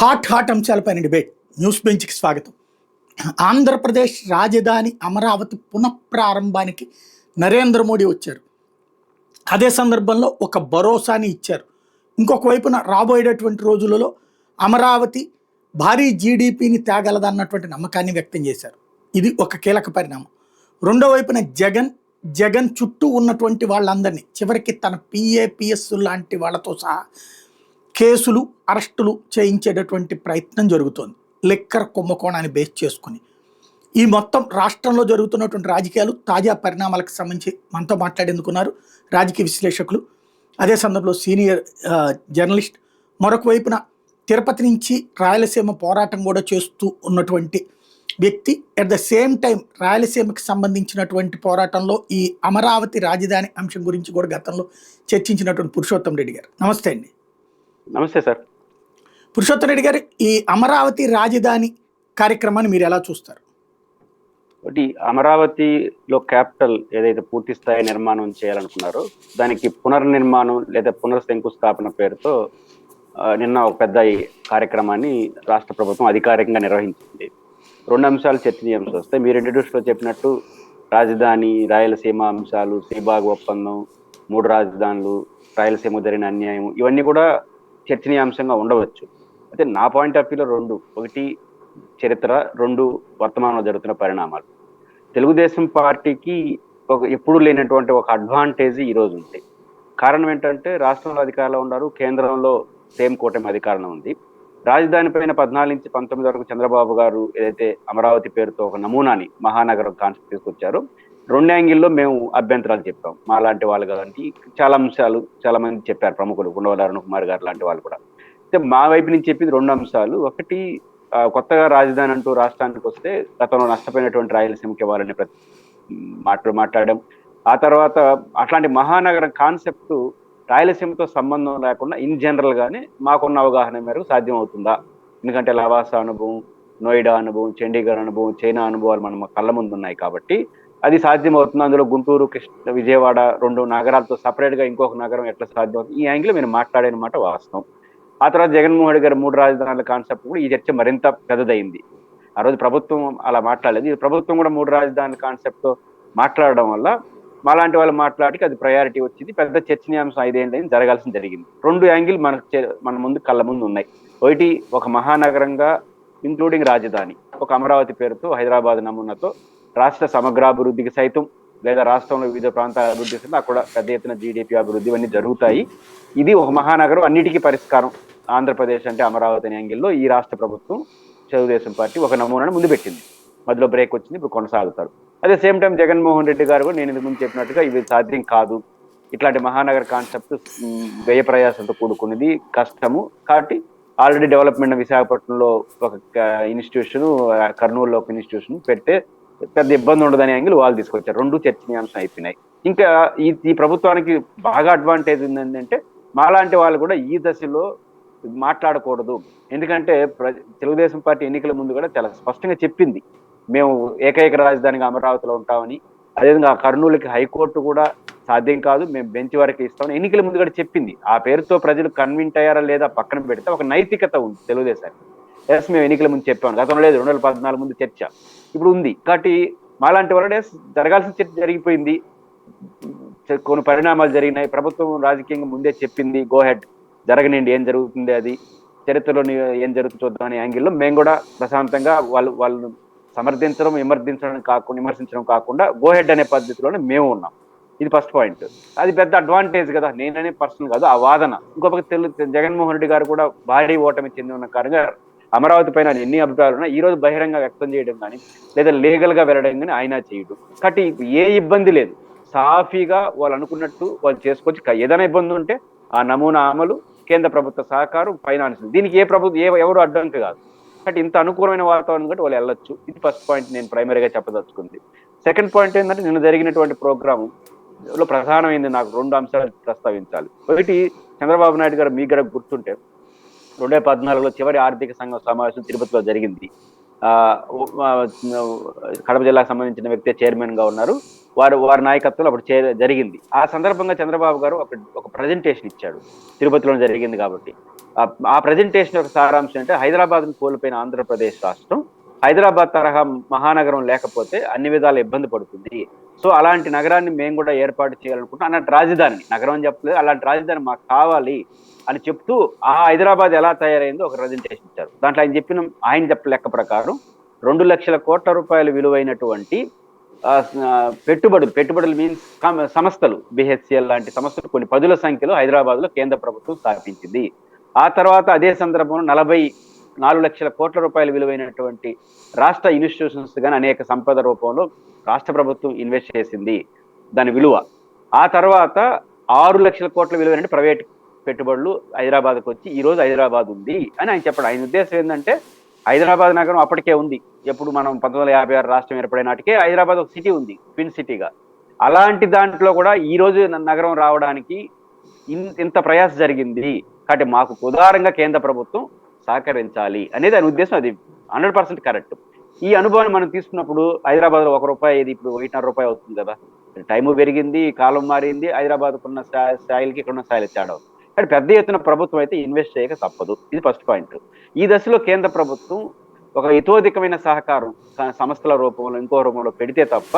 Hot అంశాలపైన debate news బెంచ్కి స్వాగతం. ఆంధ్రప్రదేశ్ రాజధాని అమరావతి పునఃప్రారంభానికి నరేంద్ర మోడీ వచ్చారు. అదే సందర్భంలో ఒక భరోసాని ఇచ్చారు. ఇంకొక వైపున రాబోయేటటువంటి రోజులలో అమరావతి భారీ జీడిపిని తేగలదన్నటువంటి నమ్మకాన్ని వ్యక్తం చేశారు. ఇది ఒక కీలక పరిణామం. రెండో వైపున జగన్ చుట్టూ ఉన్నటువంటి వాళ్ళందరినీ చివరికి తన పిఏపిఎస్ లాంటి వాళ్ళతో సహా కేసులు అరెస్టులు చేయించేటటువంటి ప్రయత్నం జరుగుతోంది లిక్కర్ కుంభకోణాన్ని బేస్ చేసుకుని. ఈ మొత్తం రాష్ట్రంలో జరుగుతున్నటువంటి రాజకీయాలు తాజా పరిణామాలకు సంబంధించి మనతో మాట్లాడేందుకున్నారు రాజకీయ విశ్లేషకులు, అదే సందర్భంలో సీనియర్ జర్నలిస్ట్, మరొక వైపున తిరుపతి నుంచి రాయలసీమ పోరాటం కూడా చేస్తూ ఉన్నటువంటి వ్యక్తి, అట్ ద సేమ్ టైం రాయలసీమకి సంబంధించినటువంటి పోరాటంలో ఈ అమరావతి రాజధాని అంశం గురించి కూడా గతంలో చర్చించినటువంటి పురుషోత్తం రెడ్డి గారు. నమస్తే అండి. నమస్తే సార్. పురుషోత్తం రెడ్డి గారు, ఈ అమరావతి రాజధాని కార్యక్రమాన్ని మీరు ఎలా చూస్తారు? ఒకటి, అమరావతిలో క్యాపిటల్ ఏదైతే పూర్తి స్థాయి నిర్మాణం చేయాలనుకున్నారో దానికి పునర్నిర్మాణం లేదా పునర్శంకుస్థాపన పేరుతో నిన్న ఒక పెద్ద కార్యక్రమాన్ని రాష్ట్ర ప్రభుత్వం అధికారికంగా నిర్వహించింది. రెండు అంశాలు చర్చనీయాంశాలు వస్తాయి. మీరు ఇంట్రడ్యూస్లో చెప్పినట్టు రాజధాని, రాయలసీమ అంశాలు, శ్రీబాగ్ ఒప్పందం, 3 రాజధానులు, రాయలసీమ జరిగిన అన్యాయం, ఇవన్నీ కూడా చర్చనీయాంశంగా ఉండవచ్చు. అయితే నా పాయింట్ ఆఫ్ వ్యూలో రెండు, ఒకటి చరిత్ర, రెండు వర్తమానంలో జరుగుతున్న పరిణామాలు. తెలుగుదేశం పార్టీకి ఎప్పుడు లేనటువంటి ఒక అడ్వాంటేజ్ ఈరోజు ఉంది. కారణం ఏంటంటే రాష్ట్రంలో అధికారంలో ఉన్నారు, కేంద్రంలో సేమ్ కూటమి అధికారంలో ఉంది. రాజధాని పైన 14 నుంచి 19 వరకు చంద్రబాబు గారు ఏదైతే అమరావతి పేరుతో ఒక నమూనాని మహానగరం కాన్సెప్ట్ తీసుకొచ్చారో, 2 యాంగిల్లో మేము అభ్యంతరాలు చెప్పాం. మా లాంటి వాళ్ళు కదంటే చాలా అంశాలు చాలా మంది చెప్పారు, ప్రముఖులు, ఉండవల్లి అరుణ్ కుమార్ గారు లాంటి వాళ్ళు కూడా. అయితే మా వైపు నుంచి చెప్పింది 2 అంశాలు. ఒకటి, కొత్తగా రాజధాని అంటూ రాష్ట్రానికి వస్తే గతంలో నష్టపోయినటువంటి రాయలసీమకి ఇవ్వాలని మాట్లాడాం. ఆ తర్వాత అట్లాంటి మహానగరం కాన్సెప్ట్ రాయలసీమతో సంబంధం లేకుండా ఇన్ జనరల్ గానే మాకున్న అవగాహన మేరకు సాధ్యం అవుతుందా? ఎందుకంటే లవాస అనుభవం, నోయిడా అనుభవం, చండీగఢ్ అనుభవం, చైనా అనుభవాలు మన కళ్ళ ముందు ఉన్నాయి కాబట్టి అది సాధ్యం అవుతుంది. అందులో గుంటూరు, కృష్ణ, విజయవాడ 2 నగరాలతో సపరేట్ గా ఇంకొక నగరం ఎట్లా సాధ్యం అవుతుంది? ఈ యాంగిల్ మీరు మాట్లాడిన మాట వాస్తవం. ఆ తర్వాత జగన్మోహన్ రెడ్డి గారు 3 రాజధానుల కాన్సెప్ట్ కూడా ఈ చర్చ మరింత పెద్దదైంది. ఆ రోజు ప్రభుత్వం అలా మాట్లాడలేదు, ఈ ప్రభుత్వం కూడా 3 రాజధానుల కాన్సెప్ట్ తో మాట్లాడడం వల్ల మాలాంటి వాళ్ళు మాట్లాడికి అది ప్రయారిటీ వచ్చింది. పెద్ద చర్చనీయాంశం 5 ఏళ్ళని జరిగింది. 2 యాంగిల్ మన ముందు కళ్ళ ముందు ఉన్నాయి. ఒకటి, ఒక మహానగరంగా ఇంక్లూడింగ్ రాజధాని, ఒక అమరావతి పేరుతో హైదరాబాద్ నమూనాతో రాష్ట్ర సమగ్రాభివృద్ధికి సైతం లేదా రాష్ట్రంలో వివిధ ప్రాంతాల అభివృద్ధి సైతం అక్కడ పెద్ద ఎత్తున జీడిపి అభివృద్ధి ఇవన్నీ జరుగుతాయి. ఇది ఒక మహానగరం, అన్నిటికీ పరిష్కారం ఆంధ్రప్రదేశ్ అంటే అమరావతి అనే యాంగిల్లో ఈ రాష్ట్ర ప్రభుత్వం, తెలుగుదేశం పార్టీ ఒక నమూనాను ముందు పెట్టింది. మధ్యలో బ్రేక్ వచ్చింది, ఇప్పుడు కొనసాగుతారు. అదే సేమ్ టైం జగన్మోహన్ రెడ్డి గారు కూడా నేను ఇంతకు ముందు చెప్పినట్టుగా ఇవి సాధ్యం కాదు, ఇట్లాంటి మహానగర కాన్సెప్ట్ వ్యయ ప్రయాసంతో కూడుకున్నది, కష్టము కాబట్టి ఆల్రెడీ డెవలప్మెంట్ విశాఖపట్నంలో ఒక ఇన్స్టిట్యూషన్, కర్నూలులో ఒక ఇన్స్టిట్యూషన్ పెడితే పెద్ద ఇబ్బంది ఉండదనే యాంగిల్ వాళ్ళు తీసుకొచ్చారు. 2 చర్చనీయాంశం అయిపోయినాయి. ఇంకా ఈ ప్రభుత్వానికి బాగా అడ్వాంటేజ్ ఏంటంటే మాలాంటి వాళ్ళు కూడా ఈ దశలో మాట్లాడకూడదు. ఎందుకంటే తెలుగుదేశం పార్టీ ఎన్నికల ముందు కూడా చాలా స్పష్టంగా చెప్పింది, మేము ఏకైక రాజధానిగా అమరావతిలో ఉంటామని. అదేవిధంగా కర్నూలుకి హైకోర్టు కూడా సాధ్యం కాదు, మేము బెంచ్ వరకు ఇస్తామని ఎన్నికల ముందు కూడా చెప్పింది. ఆ పేరుతో ప్రజలు కన్విన్స్ అయ్యారా లేదా పక్కన పెడితే ఒక నైతికత ఉంది తెలుగుదేశానికి. ఎస్, మేము ఎన్నికల ముందు చెప్పాము, గతంలో లేదు, 2014 ముందు చర్చ ఇప్పుడు ఉంది. కాబట్టి మాలాంటి వాళ్ళే జరగాల్సిన చర్చ జరిగిపోయింది, కొన్ని పరిణామాలు జరిగినాయి, ప్రభుత్వం రాజకీయంగా ముందే చెప్పింది, గో హెడ్ జరగనండి, ఏం జరుగుతుంది అది చరిత్రలో ఏం జరుగుతుంది చూద్దాం అనే యాంగిల్లో మేము కూడా ప్రశాంతంగా వాళ్ళు సమర్థించడం విమర్శించడం కాకుండా గో హెడ్ అనే పద్ధతిలోనే మేము ఉన్నాం. ఇది ఫస్ట్ పాయింట్. అది పెద్ద అడ్వాంటేజ్ కదా, నేననే పర్సన్ కాదు, ఆ వాదన. ఇంకొక జగన్మోహన్ రెడ్డి గారు కూడా భారీ ఓటమి చెంది ఉన్న కారణంగా అమరావతి పైన ఎన్ని అభిప్రాయాలు ఉన్నా ఈ రోజు బహిరంగ వ్యక్తం చేయడం కానీ లేదా లీగల్ గా వెళ్ళడం కానీ ఆయన చేయడం. కాబట్టి ఏ ఇబ్బంది లేదు, సాఫీగా వాళ్ళు అనుకున్నట్టు వాళ్ళు చేసుకోవచ్చు. ఏదైనా ఇబ్బంది ఉంటే ఆ నమూనా అమలు, కేంద్ర ప్రభుత్వ సహకారం, ఫైనాన్స్, దీనికి ఎవరు అడ్డంకి కాదు. కాబట్టి ఇంత అనుకూలమైన వాతావరణం కాబట్టి వాళ్ళు వెళ్ళొచ్చు. ఇది ఫస్ట్ పాయింట్ నేను ప్రైమరీగా చెప్పదలుచుకుంది. సెకండ్ పాయింట్ ఏంటంటే నిన్న జరిగినటువంటి ప్రోగ్రాములో ప్రధానమైంది నాకు 2 అంశాలు ప్రస్తావించాలి. ఒకటి, చంద్రబాబు నాయుడు గారు మీకు కూడా గుర్తుంటే 2014లో చివరి ఆర్థిక సంఘం సమావేశం తిరుపతిలో జరిగింది. కడప జిల్లాకు సంబంధించిన వ్యక్తి చైర్మన్ గా ఉన్నారు, వారి నాయకత్వంలో అప్పుడు జరిగింది. ఆ సందర్భంగా చంద్రబాబు గారు ఒక ప్రజెంటేషన్ ఇచ్చాడు, తిరుపతిలో జరిగింది కాబట్టి. ఆ ప్రజెంటేషన్ యొక్క సారాంశం అంటే హైదరాబాద్ను కోల్పోయిన ఆంధ్రప్రదేశ్ రాష్ట్రం హైదరాబాద్ తరహా మహానగరం లేకపోతే అన్ని విధాలు ఇబ్బంది పడుతుంది. సో అలాంటి నగరాన్ని మేము కూడా ఏర్పాటు చేయాలనుకుంటున్నాం. అలాంటి రాజధాని, నగరం అని చెప్పలేదు, అలాంటి రాజధాని మాకు కావాలి అని చెప్తూ ఆ హైదరాబాద్ ఎలా తయారైందో ఒక ప్రజెంటేషన్ ఇచ్చారు. దాంట్లో ఆయన చెప్పిన లెక్క ప్రకారం 2,00,000 కోట్ల రూపాయలు విలువైనటువంటి పెట్టుబడులు మీన్స్ సంస్థలు, బిహెచ్సిఎల్ లాంటి సంస్థలు కొన్ని పదుల సంఖ్యలో హైదరాబాద్ లో కేంద్ర ప్రభుత్వం స్థాపించింది. ఆ తర్వాత అదే సందర్భంలో 44 లక్షల కోట్ల రూపాయలు విలువైనటువంటి రాష్ట్ర ఇన్స్టిట్యూషన్స్ కానీ అనేక సంపద రూపంలో రాష్ట్ర ప్రభుత్వం ఇన్వెస్ట్ చేసింది దాని విలువ. ఆ తర్వాత 6 లక్షల కోట్ల విలువైన ప్రైవేట్ పెట్టుబడులు హైదరాబాద్కు వచ్చి ఈ రోజు హైదరాబాద్ ఉంది అని ఆయన చెప్పడం. ఆయన ఉద్దేశం ఏంటంటే హైదరాబాద్ నగరం అప్పటికే ఉంది. ఎప్పుడు మనం 1956 రాష్ట్రం ఏర్పడిన నాటికే హైదరాబాద్ ఒక సిటీ ఉంది, ట్విన్ సిటీగా. అలాంటి దాంట్లో కూడా ఈ రోజు నగరం రావడానికి ఇంత ప్రయాస జరిగింది కాబట్టి మాకు ఉదారంగా కేంద్ర ప్రభుత్వం సహకరించాలి అనేది ఆయన ఉద్దేశం. అది 100% కరెక్ట్. ఈ అనుభవాన్ని మనం తీసుకున్నప్పుడు హైదరాబాద్ లో ₹1 ఇది ఇప్పుడు ₹1.5 అవుతుంది కదా. టైము పెరిగింది, కాలం మారింది, హైదరాబాద్ ఉన్న స్థాయిలకి ఇక్కడ ఉన్న స్థాయిలు తేడా అవుతుంది. కానీ పెద్ద ఎత్తున ప్రభుత్వం అయితే ఇన్వెస్ట్ చేయక తప్పదు. ఇది ఫస్ట్ పాయింట్. ఈ దశలో కేంద్ర ప్రభుత్వం ఒక ఇతోధికమైన సహకారం సంస్థల రూపంలో ఇంకో రూపంలో పెడితే తప్ప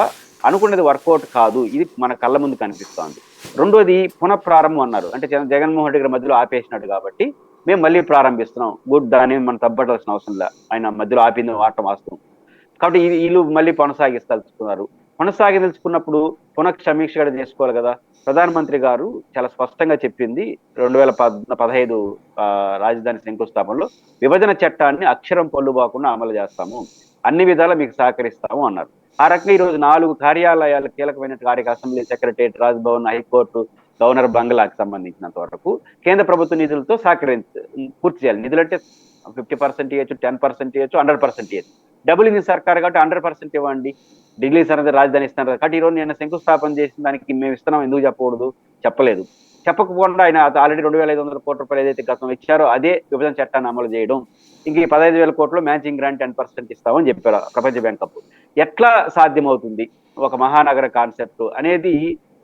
అనుకున్నది వర్కౌట్ కాదు. ఇది మన కళ్ళ ముందు కనిపిస్తోంది. రెండోది పునఃప్రారంభం అన్నారు. అంటే జగన్మోహన్ రెడ్డి గారి మధ్యలో ఆపేసినట్టు కాబట్టి మేము మళ్ళీ ప్రారంభిస్తున్నాం. గుడ్, దాన్ని మనం తప్పట్టాల్సిన అవసరం లే. ఆయన మధ్యలో ఆపింది వాడటం వాస్తవం కాబట్టి వీళ్ళు మళ్ళీ కొనసాగిస్తలుచుకున్నారు. కొనసాగించుకున్నప్పుడు పునఃసమీక్ష కూడా చేసుకోవాలి కదా. ప్రధానమంత్రి గారు చాలా స్పష్టంగా చెప్పింది 2015 రాజధాని శంకుస్థాపనలో విభజన చట్టాన్ని అక్షరం పొల్లుబాకుండా అమలు చేస్తాము, అన్ని విధాలా మీకు సహకరిస్తాము అన్నారు. ఆ రకంగా ఈరోజు 4 కార్యాలయాలు కీలకమైన assembly secretariat, Raj Bhavan, high court, governor బంగ్లాకి సంబంధించినంత వరకు కేంద్ర ప్రభుత్వ నిధులతో పూర్తి చేయాలి. నిధులు అంటే 50% ఇవ్వచ్చు, 10% ఇవ్వచ్చు, 100% ఇవ్వచ్చు. డబుల్ ఇంజిన్ సర్కార్ కాబట్టి 100% ఇవ్వండి. ఢిల్లీ సరిహద్దు రాజధాని ఇస్తున్నారు కాబట్టి ఈరోజు నేను శంకుస్థాపన చేసిన దానికి మేము ఇస్తున్నాం ఎందుకు చెప్పకూడదు? చెప్పలేదు. చెప్పకపోకుండా ఆయన ఆల్రెడీ 2,500 కోట్ల రూపాయలు ఏదైతే గతం ఇచ్చారో అదే విభజన చట్టాన్ని అమలు చేయడం, ఇంక 15,000 కోట్లు మ్యాచింగ్ గ్రాంట్ 10% ఇస్తామని చెప్పారు ప్రపంచ బ్యాంక్ అప్పుడు. ఎట్లా సాధ్యమవుతుంది ఒక మహానగర కాన్సెప్ట్ అనేది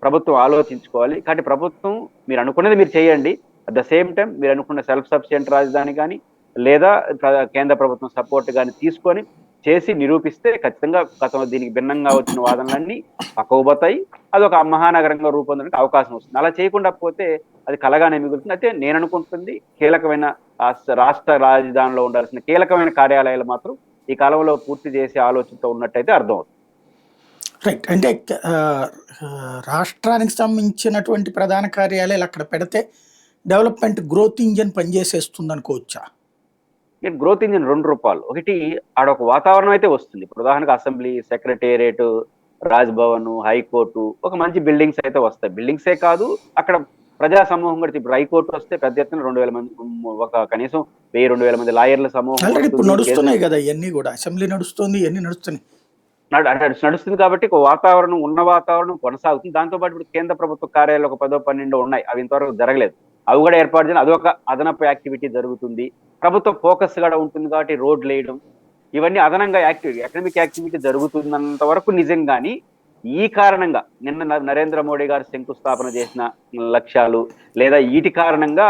ప్రభుత్వం ఆలోచించుకోవాలి. కాబట్టి ప్రభుత్వం మీరు అనుకున్నది మీరు చేయండి, అట్ ద సేమ్ టైం మీరు అనుకున్న సెల్ఫ్ సఫిషియెంట్ రాజధాని కానీ లేదా కేంద్ర ప్రభుత్వం సపోర్ట్ కానీ తీసుకొని చేసి నిరూపిస్తే ఖచ్చితంగా గతంలో దీనికి భిన్నంగా వచ్చిన వాదనలన్నీ పక్కకుపోతాయి. అది ఒక మహానగరంగా రూపొందడానికి అవకాశం వస్తుంది. అలా చేయకుండా పోతే అది కలగానే మిగులుతుంది. అయితే నేను అనుకుంటుంది కీలకమైన రాష్ట్ర రాజధానిలో ఉండాల్సిన కీలకమైన కార్యాలయాలు మాత్రం ఈ కాలంలో పూర్తి చేసే ఆలోచనతో ఉన్నట్టయితే అర్థం అవుతుంది. రైట్. అంటే రాష్ట్రానికి సంబంధించినటువంటి ప్రధాన కార్యాలయాలు అక్కడ పెడితే డెవలప్మెంట్ గ్రోత్ ఇంజిన్ పనిచేసేస్తుంది అనుకోవచ్చా? గ్రోత్ ఇంజిన్ 2 రూపాయలు. ఒకటి ఆడొక వాతావరణం అయితే వస్తుంది. ఇప్పుడు ఉదాహరణకు అసెంబ్లీ సెక్రటేరియట్, రాజ్భవన్, హైకోర్టు ఒక మంచి బిల్డింగ్స్ అయితే వస్తాయి. బిల్డింగ్సే కాదు అక్కడ ప్రజా సమూహం కూడా. ఇప్పుడు హైకోర్టు వస్తే పెద్ద ఎత్తున 2,000 మంది, ఒక కనీసం 1,000-2,000 మంది లాయర్ల సమూహం ఇప్పుడు నడుస్తున్నాయి కదా ఇవన్నీ కూడా. అసెంబ్లీ నడుస్తుంది, ఇవన్నీ నడుస్తున్నాయి. నడుస్తుంది కాబట్టి ఒక ఉన్న వాతావరణం కొనసాగుతుంది. దాంతోపాటు ఇప్పుడు కేంద్ర ప్రభుత్వ కార్యాలయాలు ఒక 10-12 ఉన్నాయి. అవి ఇంతవరకు జరగలేదు. అవి కూడా ఏర్పాటు చేయాలి. అదొక అదనపు యాక్టివిటీ జరుగుతుంది. ప్రభుత్వ ఫోకస్ కూడా ఉంటుంది కాబట్టి రోడ్లు వేయడం ఇవన్నీ అదనంగా ఎకనామిక్ యాక్టివిటీ జరుగుతున్నంత వరకు నిజం. కానీ ఈ కారణంగా నిన్న నరేంద్ర మోడీ గారు శంకుస్థాపన చేసిన లక్ష్యాలు లేదా వీటి కారణంగా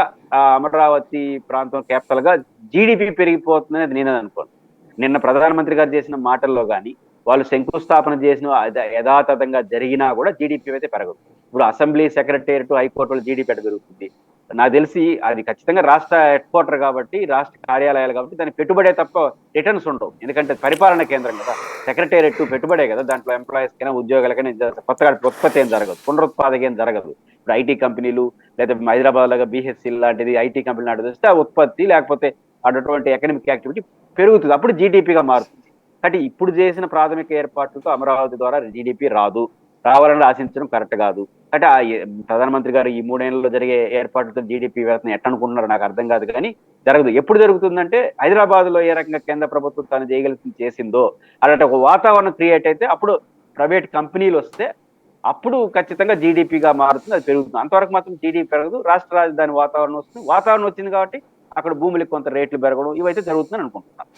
అమరావతి ప్రాంతం క్యాపిటల్ గా జీడిపి పెరిగిపోతుందని నేను అనుకోను. నిన్న ప్రధానమంత్రి గారు చేసిన మాటల్లో కానీ వాళ్ళు శంకుస్థాపన చేసిన యథాతథంగా జరిగినా కూడా జీడిపి అయితే పెరగదు. ఇప్పుడు అసెంబ్లీ సెక్రటేరియట్, హైకోర్టులో జీడిపి ఎట పెరుగుతుంది? నాకు తెలిసి అది ఖచ్చితంగా రాష్ట్ర హెడ్ క్వార్టర్ కాబట్టి, రాష్ట్ర కార్యాలయాలు కాబట్టి దాని పెట్టుబడే తప్ప రిటర్న్స్ ఉండవు. ఎందుకంటే పరిపాలన కేంద్రం కదా. సెక్రటేరియట్ పెట్టుబడే కదా. దాంట్లో ఎంప్లాయీస్ కైనా ఉద్యోగాలకైనా కొత్తగా ఉత్పత్తి ఏం జరగదు, పునరుత్పాదక ఏం జరగదు. ఇప్పుడు ఐటీ కంపెనీలు లేదా హైదరాబాద్ లాగా బిహెచ్సిఎల్ లాంటిది ఐటీ కంపెనీ నాటి వస్తే ఆ ఉత్పత్తి లేకపోతే అటువంటి ఎకనామిక్ యాక్టివిటీ పెరుగుతుంది. అప్పుడు జీడిపిగా మారుతుంది. కాబట్టి ఇప్పుడు చేసిన ప్రాథమిక ఏర్పాట్లతో అమరావతి ద్వారా జీడిపి రావాలని ఆశించడం కరెక్ట్ కాదు. అంటే ప్రధానమంత్రి గారు ఈ 3 ఏళ్లలో జరిగే ఏర్పాట్లతో జీడిపి వేతనం ఎట్టనుకుంటున్నారో నాకు అర్థం కాదు. కానీ జరగదు. ఎప్పుడు జరుగుతుందంటే హైదరాబాద్ లో ఏ రకంగా కేంద్ర ప్రభుత్వం తను చేయగలిగింది చేసిందో అలాంటి ఒక వాతావరణం క్రియేట్ అయితే అప్పుడు ప్రైవేట్ కంపెనీలు వస్తే అప్పుడు ఖచ్చితంగా జీడిపిగా మారుతుంది, అది పెరుగుతుంది. అంతవరకు మాత్రం జీడిపి పెరగదు. రాష్ట్ర రాజధాని వాతావరణం వస్తుంది. వాతావరణం వచ్చింది కాబట్టి అక్కడ భూములకు కొంత రేట్లు పెరగడం ఇవైతే జరుగుతుందని అనుకుంటున్నాను.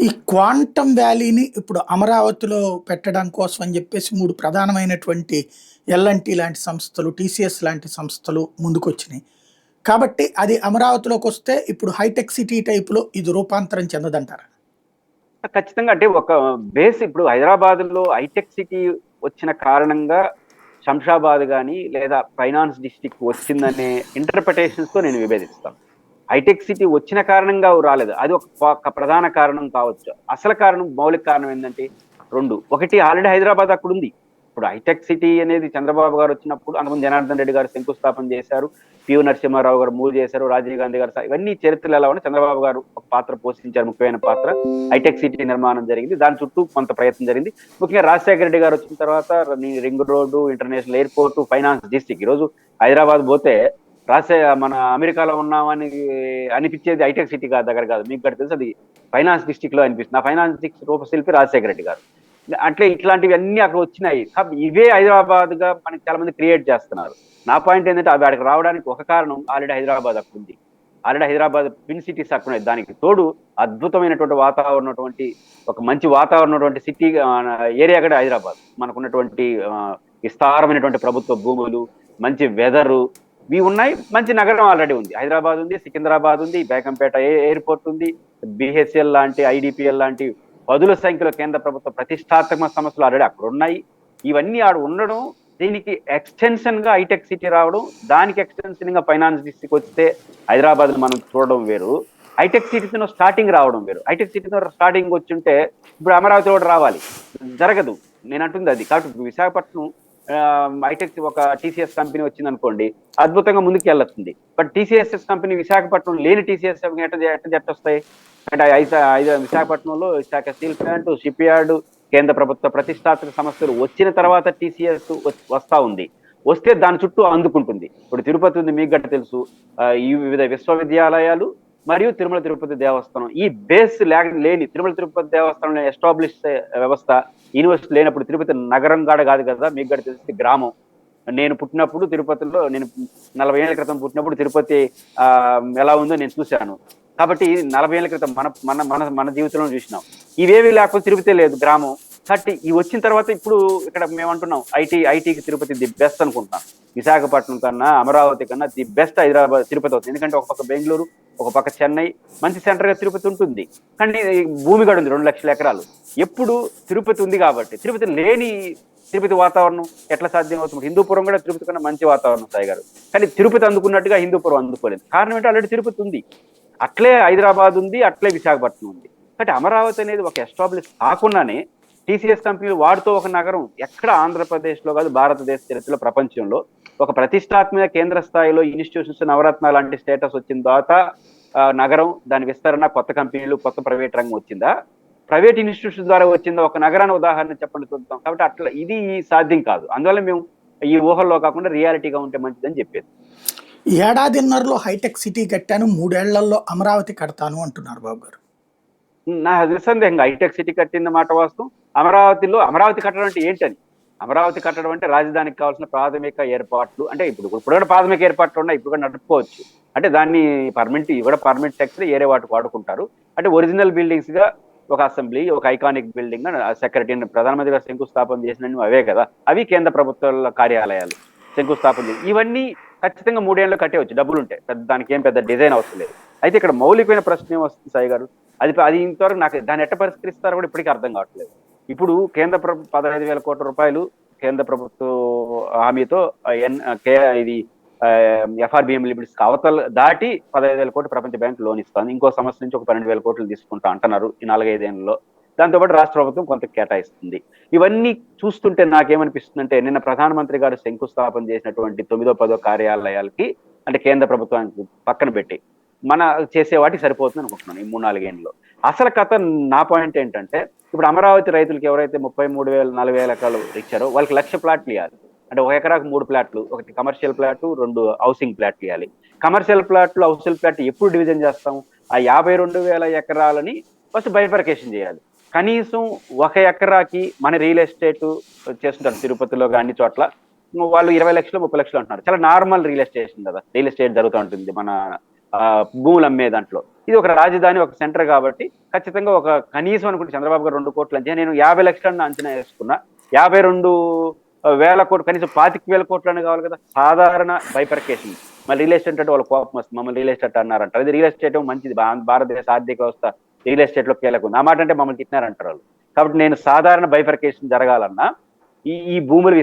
ఈ క్వాంటమ్ వ్యాలీని ఇప్పుడు అమరావతిలో పెట్టడం కోసం అని చెప్పేసి 3 ప్రధానమైనటువంటి ఎల్ఎన్టీ లాంటి సంస్థలు, టీసీఎస్ లాంటి సంస్థలు ముందుకొచ్చినాయి. కాబట్టి అది అమరావతిలోకి వస్తే ఇప్పుడు హైటెక్ సిటీ టైపులో ఇది రూపాంతరం చెందదంటారా? ఖచ్చితంగా. అంటే ఒక బేస్ ఇప్పుడు హైదరాబాద్ లో హైటెక్ సిటీ వచ్చిన కారణంగా శంషాబాద్ గాని లేదా ఫైనాన్స్ డిస్ట్రిక్ట్ వచ్చిందనే ఇంటర్ప్రిటేషన్స్ తో నేను విభేదిస్తాను. హైటెక్ సిటీ వచ్చిన కారణంగా రాలేదు. అది ఒక ప్రధాన కారణం కావచ్చు. అసలు కారణం, మౌలిక కారణం ఏంటంటే రెండు. ఒకటి, ఆల్రెడీ హైదరాబాద్ అక్కడ ఉంది. ఇప్పుడు హైటెక్ సిటీ అనేది చంద్రబాబు గారు వచ్చినప్పుడు అంతకుముందు జనార్దన్ రెడ్డి గారు శంకుస్థాపన చేశారు, పివి నరసింహారావు గారు మూవ్ చేశారు, రాజీవ్ గాంధీ గారు, ఇవన్నీ చరిత్రలు ఎలా ఉన్నాయి, చంద్రబాబు గారు ఒక పాత్ర పోషించారు, ముఖ్యమైన పాత్ర. హైటెక్ సిటీ నిర్మాణం జరిగింది, దాని చుట్టూ కొంత ప్రయత్నం జరిగింది. ముఖ్యంగా రాజశేఖర రెడ్డి గారు వచ్చిన తర్వాత ring road, international airport, finance district. ఈరోజు హైదరాబాద్ పోతే మన అమెరికాలో ఉన్నామని అనిపించేది హైటెక్ సిటీ కాదు, దగ్గర కాదు. మీకు తెలుసు, అది ఫైనాన్స్ డిస్ట్రిక్ట్ లో అనిపిస్తుంది. ఆ ఫైనాన్స్ డిస్ట్రిక్ట్ రూపశిల్పి రాజశేఖర రెడ్డి గారు. అట్లే ఇట్లాంటివి అన్ని అక్కడ వచ్చినాయి. ఇవే హైదరాబాద్ గా మనకి చాలా మంది క్రియేట్ చేస్తున్నారు. నా పాయింట్ ఏంటంటే అవి అక్కడికి రావడానికి ఒక కారణం, ఆల్రెడీ హైదరాబాద్ అక్కడ ఉంది. ఆల్రెడీ హైదరాబాద్ ట్విన్ సిటీస్ అక్కడ ఉన్నాయి. దానికి తోడు అద్భుతమైనటువంటి వాతావరణం, ఒక మంచి వాతావరణం సిటీ ఏరియా కూడా హైదరాబాద్. మనకున్నటువంటి విస్తారమైనటువంటి ప్రభుత్వ భూములు, మంచి వెదరు, ఇవి ఉన్నాయి. మంచి నగరం ఆల్రెడీ ఉంది. హైదరాబాద్ ఉంది, సికింద్రాబాద్ ఉంది, బేగంపేట ఎయిర్పోర్ట్ ఉంది, బిహెచ్ఎల్ లాంటి, ఐడిపిఎల్ లాంటి పదుల సంఖ్యలో కేంద్ర ప్రభుత్వ ప్రతిష్టాత్మక సంస్థలు ఆల్రెడీ అక్కడ ఉన్నాయి. ఇవన్నీ ఆడ ఉండడం, దీనికి ఎక్స్టెన్షన్ గా హైటెక్ సిటీ రావడం, దానికి ఎక్స్టెన్షన్ గా ఫైనాన్స్ డిస్ట్రిక్ట్ వస్తే హైదరాబాద్ మనం చూడడం వేరు, హైటెక్ సిటీతో స్టార్టింగ్ రావడం వేరు. హైటెక్ సిటీతో స్టార్టింగ్ వచ్చుంటే ఇప్పుడు అమరావతి కూడా రావాలి, జరగదు. నేను అంటుంది అది. కాబట్టి విశాఖపట్నం హైటెక్ ఒక టీసీఎస్ కంపెనీ వచ్చింది అనుకోండి, అద్భుతంగా ముందుకు వెళ్ళొస్తుంది. బట్ టీసీఎస్ఎస్ కంపెనీ విశాఖపట్నం లేని టీసీఎస్ ఎట్ట వస్తాయి అంటే, విశాఖపట్నంలో Visakha steel plant, ship yard, కేంద్ర ప్రభుత్వ ప్రతిష్టాత్మక సంస్థలు వచ్చిన తర్వాత టీసీఎస్ వస్తా ఉంది. వస్తే దాని చుట్టూ అందుకుంటుంది. ఇప్పుడు తిరుపతి ఉంది, మీకు గట్ట తెలుసు. ఈ వివిధ విశ్వవిద్యాలయాలు మరియు తిరుమల తిరుపతి దేవస్థానం, ఈ బేస్ లేని తిరుమల తిరుపతి దేవస్థానం ఎస్టాబ్లిష్ వ్యవస్థ, యూనివర్సిటీ లేనప్పుడు తిరుపతి నగరం కాదు కదా, మీకు గట్ట తెలిసి గ్రామం. నేను పుట్టినప్పుడు తిరుపతిలో, నేను 40 ఏళ్ల క్రితం పుట్టినప్పుడు తిరుపతి ఎలా ఉందో నేను చూశాను. కాబట్టి 40 ఏళ్ల క్రితం మన మన మన మన జీవితంలో చూసినాం. ఇవేవి లేకపోతే తిరుపతి లేదు, గ్రామం. కాబట్టి ఈ వచ్చిన తర్వాత ఇప్పుడు ఇక్కడ మేము అంటున్నాం ఐటీకి తిరుపతి ది బెస్ట్ అనుకుంటున్నాం. విశాఖపట్నం కన్నా, అమరావతి కన్నా ది బెస్ట్ హైదరాబాద్ తిరుపతి అవుతుంది. ఎందుకంటే ఒక పక్క బెంగళూరు, ఒక పక్క చెన్నై, మంచి సెంటర్ గా తిరుపతి ఉంటుంది. కానీ భూమి కూడా ఉంది 2 లక్షల ఎకరాలు. ఎప్పుడు తిరుపతి ఉంది కాబట్టి, తిరుపతి లేని తిరుపతి వాతావరణం ఎట్లా సాధ్యం అవుతుంది? హిందూపురం కూడా తిరుపతి కన్నా మంచి వాతావరణం సాయి గారు, కానీ తిరుపతి అందుకున్నట్టుగా హిందూపురం అందుకోలేదు. కారణం ఏంటంటే ఆల్రెడీ తిరుపతి ఉంది, అట్లే హైదరాబాద్ ఉంది, అట్లే విశాఖపట్నం ఉంది. కాబట్టి అమరావతి అనేది ఒక ఎస్టాబ్లిష్ కాకుండానే టీసీఎస్ కంపెనీలు వాడుతూ ఒక నగరం ఎక్కడ ఆంధ్రప్రదేశ్ లో కాదు, భారతదేశ చరిత్రలో, ప్రపంచంలో ఒక ప్రతిష్టాత్మక కేంద్ర స్థాయిలో ఇన్స్టిట్యూషన్స్, నవరత్న లాంటి స్టేటస్ వచ్చిన తర్వాత నగరం, దాని విస్తరణ, కొత్త కంపెనీలు, కొత్త ప్రైవేట్ రంగం వచ్చిందా, ప్రైవేట్ ఇన్స్టిట్యూషన్ ద్వారా వచ్చిందా? ఒక నగరాన్ని ఉదాహరణ చెప్పండి చూద్దాం. కాబట్టి అట్లా ఇది సాధ్యం కాదు. అందువల్ల మేము ఈ ఊహల్లో కాకుండా రియాలిటీగా ఉంటే మంచిదని చెప్పేది. ఏడాదిన్నరలో హైటెక్ సిటీ కట్టాను, 3 ఏళ్లలో అమరావతి కడతాను అంటున్నారు బాబు గారు. నా నిస్సందేహంగా హైటెక్ సిటీ కట్టిన మాట వాస్తవం. అమరావతి కట్టడం అంటే ఏంటని, అమరావతి కట్టడం అంటే రాజధానికి కావాల్సిన ప్రాథమిక ఏర్పాట్లు, అంటే ఇప్పుడు కూడా ప్రాథమిక ఏర్పాట్లు ఉన్నాయి, ఇప్పుడు కూడా నడుపుకోవచ్చు. అంటే దాన్ని పర్మనెంట్ సెక్టర్ ఏరే వాటికి వాడుకుంటారు. అంటే ఒరిజినల్ బిల్డింగ్స్ గా ఒక అసెంబ్లీ, ఒక ఐకానిక్ బిల్డింగ్, సెక్రటరీ, ప్రధానమంత్రి గారు శంకుస్థాపన చేసినవి అవే కదా, అవి కేంద్ర ప్రభుత్వాల కార్యాలయాలు శంకుస్థాపన చేసి, ఇవన్నీ ఖచ్చితంగా 3 ఏళ్ళు కట్టేవచ్చు, డబ్బులు ఉంటాయి, దానికి ఏం పెద్ద డిజైన్ అవసరం లేదు. అయితే ఇక్కడ మౌలికమైన ప్రశ్న ఏమొస్తుంది సాయి గారు, అది ఇంతవరకు నాకు దాన్ని ఎట్ట పరిష్కరిస్తారో కూడా ఇప్పటికీ అర్థం కావట్లేదు. ఇప్పుడు కేంద్ర ప్రభుత్వం 15,000 కోట్ల రూపాయలు కేంద్ర ప్రభుత్వ హామీతో ఇది ఎఫ్ఆర్బిఎం లిమిట్స్ అవతల దాటి 15,000 కోట్లు ప్రపంచ బ్యాంక్ లోన్ ఇస్తాను. ఇంకో సంవత్సరం నుంచి ఒక 12,000 కోట్లు తీసుకుంటా అంటున్నారు ఈ 4-5 ఏళ్ళలో. దాంతోపాటు రాష్ట్ర ప్రభుత్వం కొంత కేటాయిస్తుంది. ఇవన్నీ చూస్తుంటే నాకేమనిపిస్తుందంటే, నిన్న ప్రధానమంత్రి గారు శంకుస్థాపన చేసినటువంటి 9వ 10వ కార్యాలయాలకి, అంటే కేంద్ర ప్రభుత్వానికి పక్కన పెట్టి మన చేసే వాటికి సరిపోతుంది అనుకుంటున్నాను ఈ 3-4 ఏళ్ళలో. అసలు కథ, నా పాయింట్ ఏంటంటే, ఇప్పుడు అమరావతి రైతులకి ఎవరైతే 33,000-40,000 ఎకరాలు ఇచ్చారో వాళ్ళకి 1,00,000 ప్లాట్లు ఇవ్వాలి. అంటే 1 ఎకరాకు 3 ప్లాట్లు, ఒకటి కమర్షియల్ ప్లాట్, 2 హౌసింగ్ ప్లాట్లు ఇవ్వాలి. కమర్షియల్ ప్లాట్లు, హౌసింగ్ ప్లాట్ ఎప్పుడు డివిజన్ చేస్తాం? ఆ 52,000 ఎకరాలని ఫస్ట్ బైఫర్కేషన్ చేయాలి. కనీసం 1 ఎకరాకి మన రియల్ ఎస్టేట్ చేస్తుంటారు తిరుపతిలో అన్ని చోట్ల, వాళ్ళు 20 లక్షలు 30 లక్షలు అంటున్నారు. చాలా నార్మల్ రియల్ ఎస్టేట్ జరుగుతూ ఉంటుంది మన భూములు అమ్మే దాంట్లో. ఇది ఒక రాజధాని, ఒక సెంటర్ కాబట్టి ఖచ్చితంగా ఒక కనీసం అనుకుంటే చంద్రబాబు గారు 2 కోట్లు అంటే, నేను 50 లక్షలను అంచనా వేసుకున్నా, 52,000 కోట్లు, కనీసం 25,000 కోట్లని కావాలి కదా. సాధారణ బైఫర్కేషన్ మళ్ళీ రియల్ ఎస్టేట్ అంటే వాళ్ళ కోపం వస్తుంది, మమ్మల్ని రియల్ ఎస్టేట్ అన్నారంటారు. అది రియల్ ఎస్టేట్ మంచిది, భారతదేశ ఆర్థిక వ్యవస్థ రియల్ ఎస్టేట్ లో కీలకం, ఆ మాట అంటే మమ్మల్ని తిట్టినారంటారు వాళ్ళు. కాబట్టి నేను సాధారణ బైఫర్కేషన్ జరగాలన్నా ఈ భూములు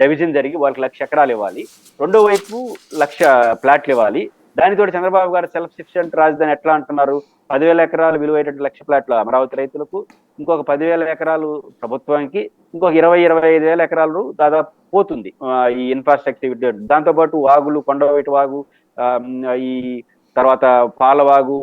డివిజన్ జరిగి వాళ్ళకి 1,00,000 ఎకరాలు ఇవ్వాలి, రెండో వైపు 1,00,000 ప్లాట్లు ఇవ్వాలి. దానితో చంద్రబాబు గారు సెల్ఫ్ సఫిషియెంట్ రాజధాని ఎట్లా అంటున్నారు, 10,000 ఎకరాలు విలువైనటువంటి 1,00,000 ప్లాట్లు అమరావతి రైతులకు, ఇంకొక 10,000 ఎకరాలు ప్రభుత్వానికి, ఇంకొక 20,000-25,000 ఎకరాలు దాదాపు పోతుంది ఈ ఇన్ఫ్రాస్ట్రక్చర్. దాంతోపాటు వాగులు, కొండవైటి వాగు, ఈ తర్వాత పాలవాగు,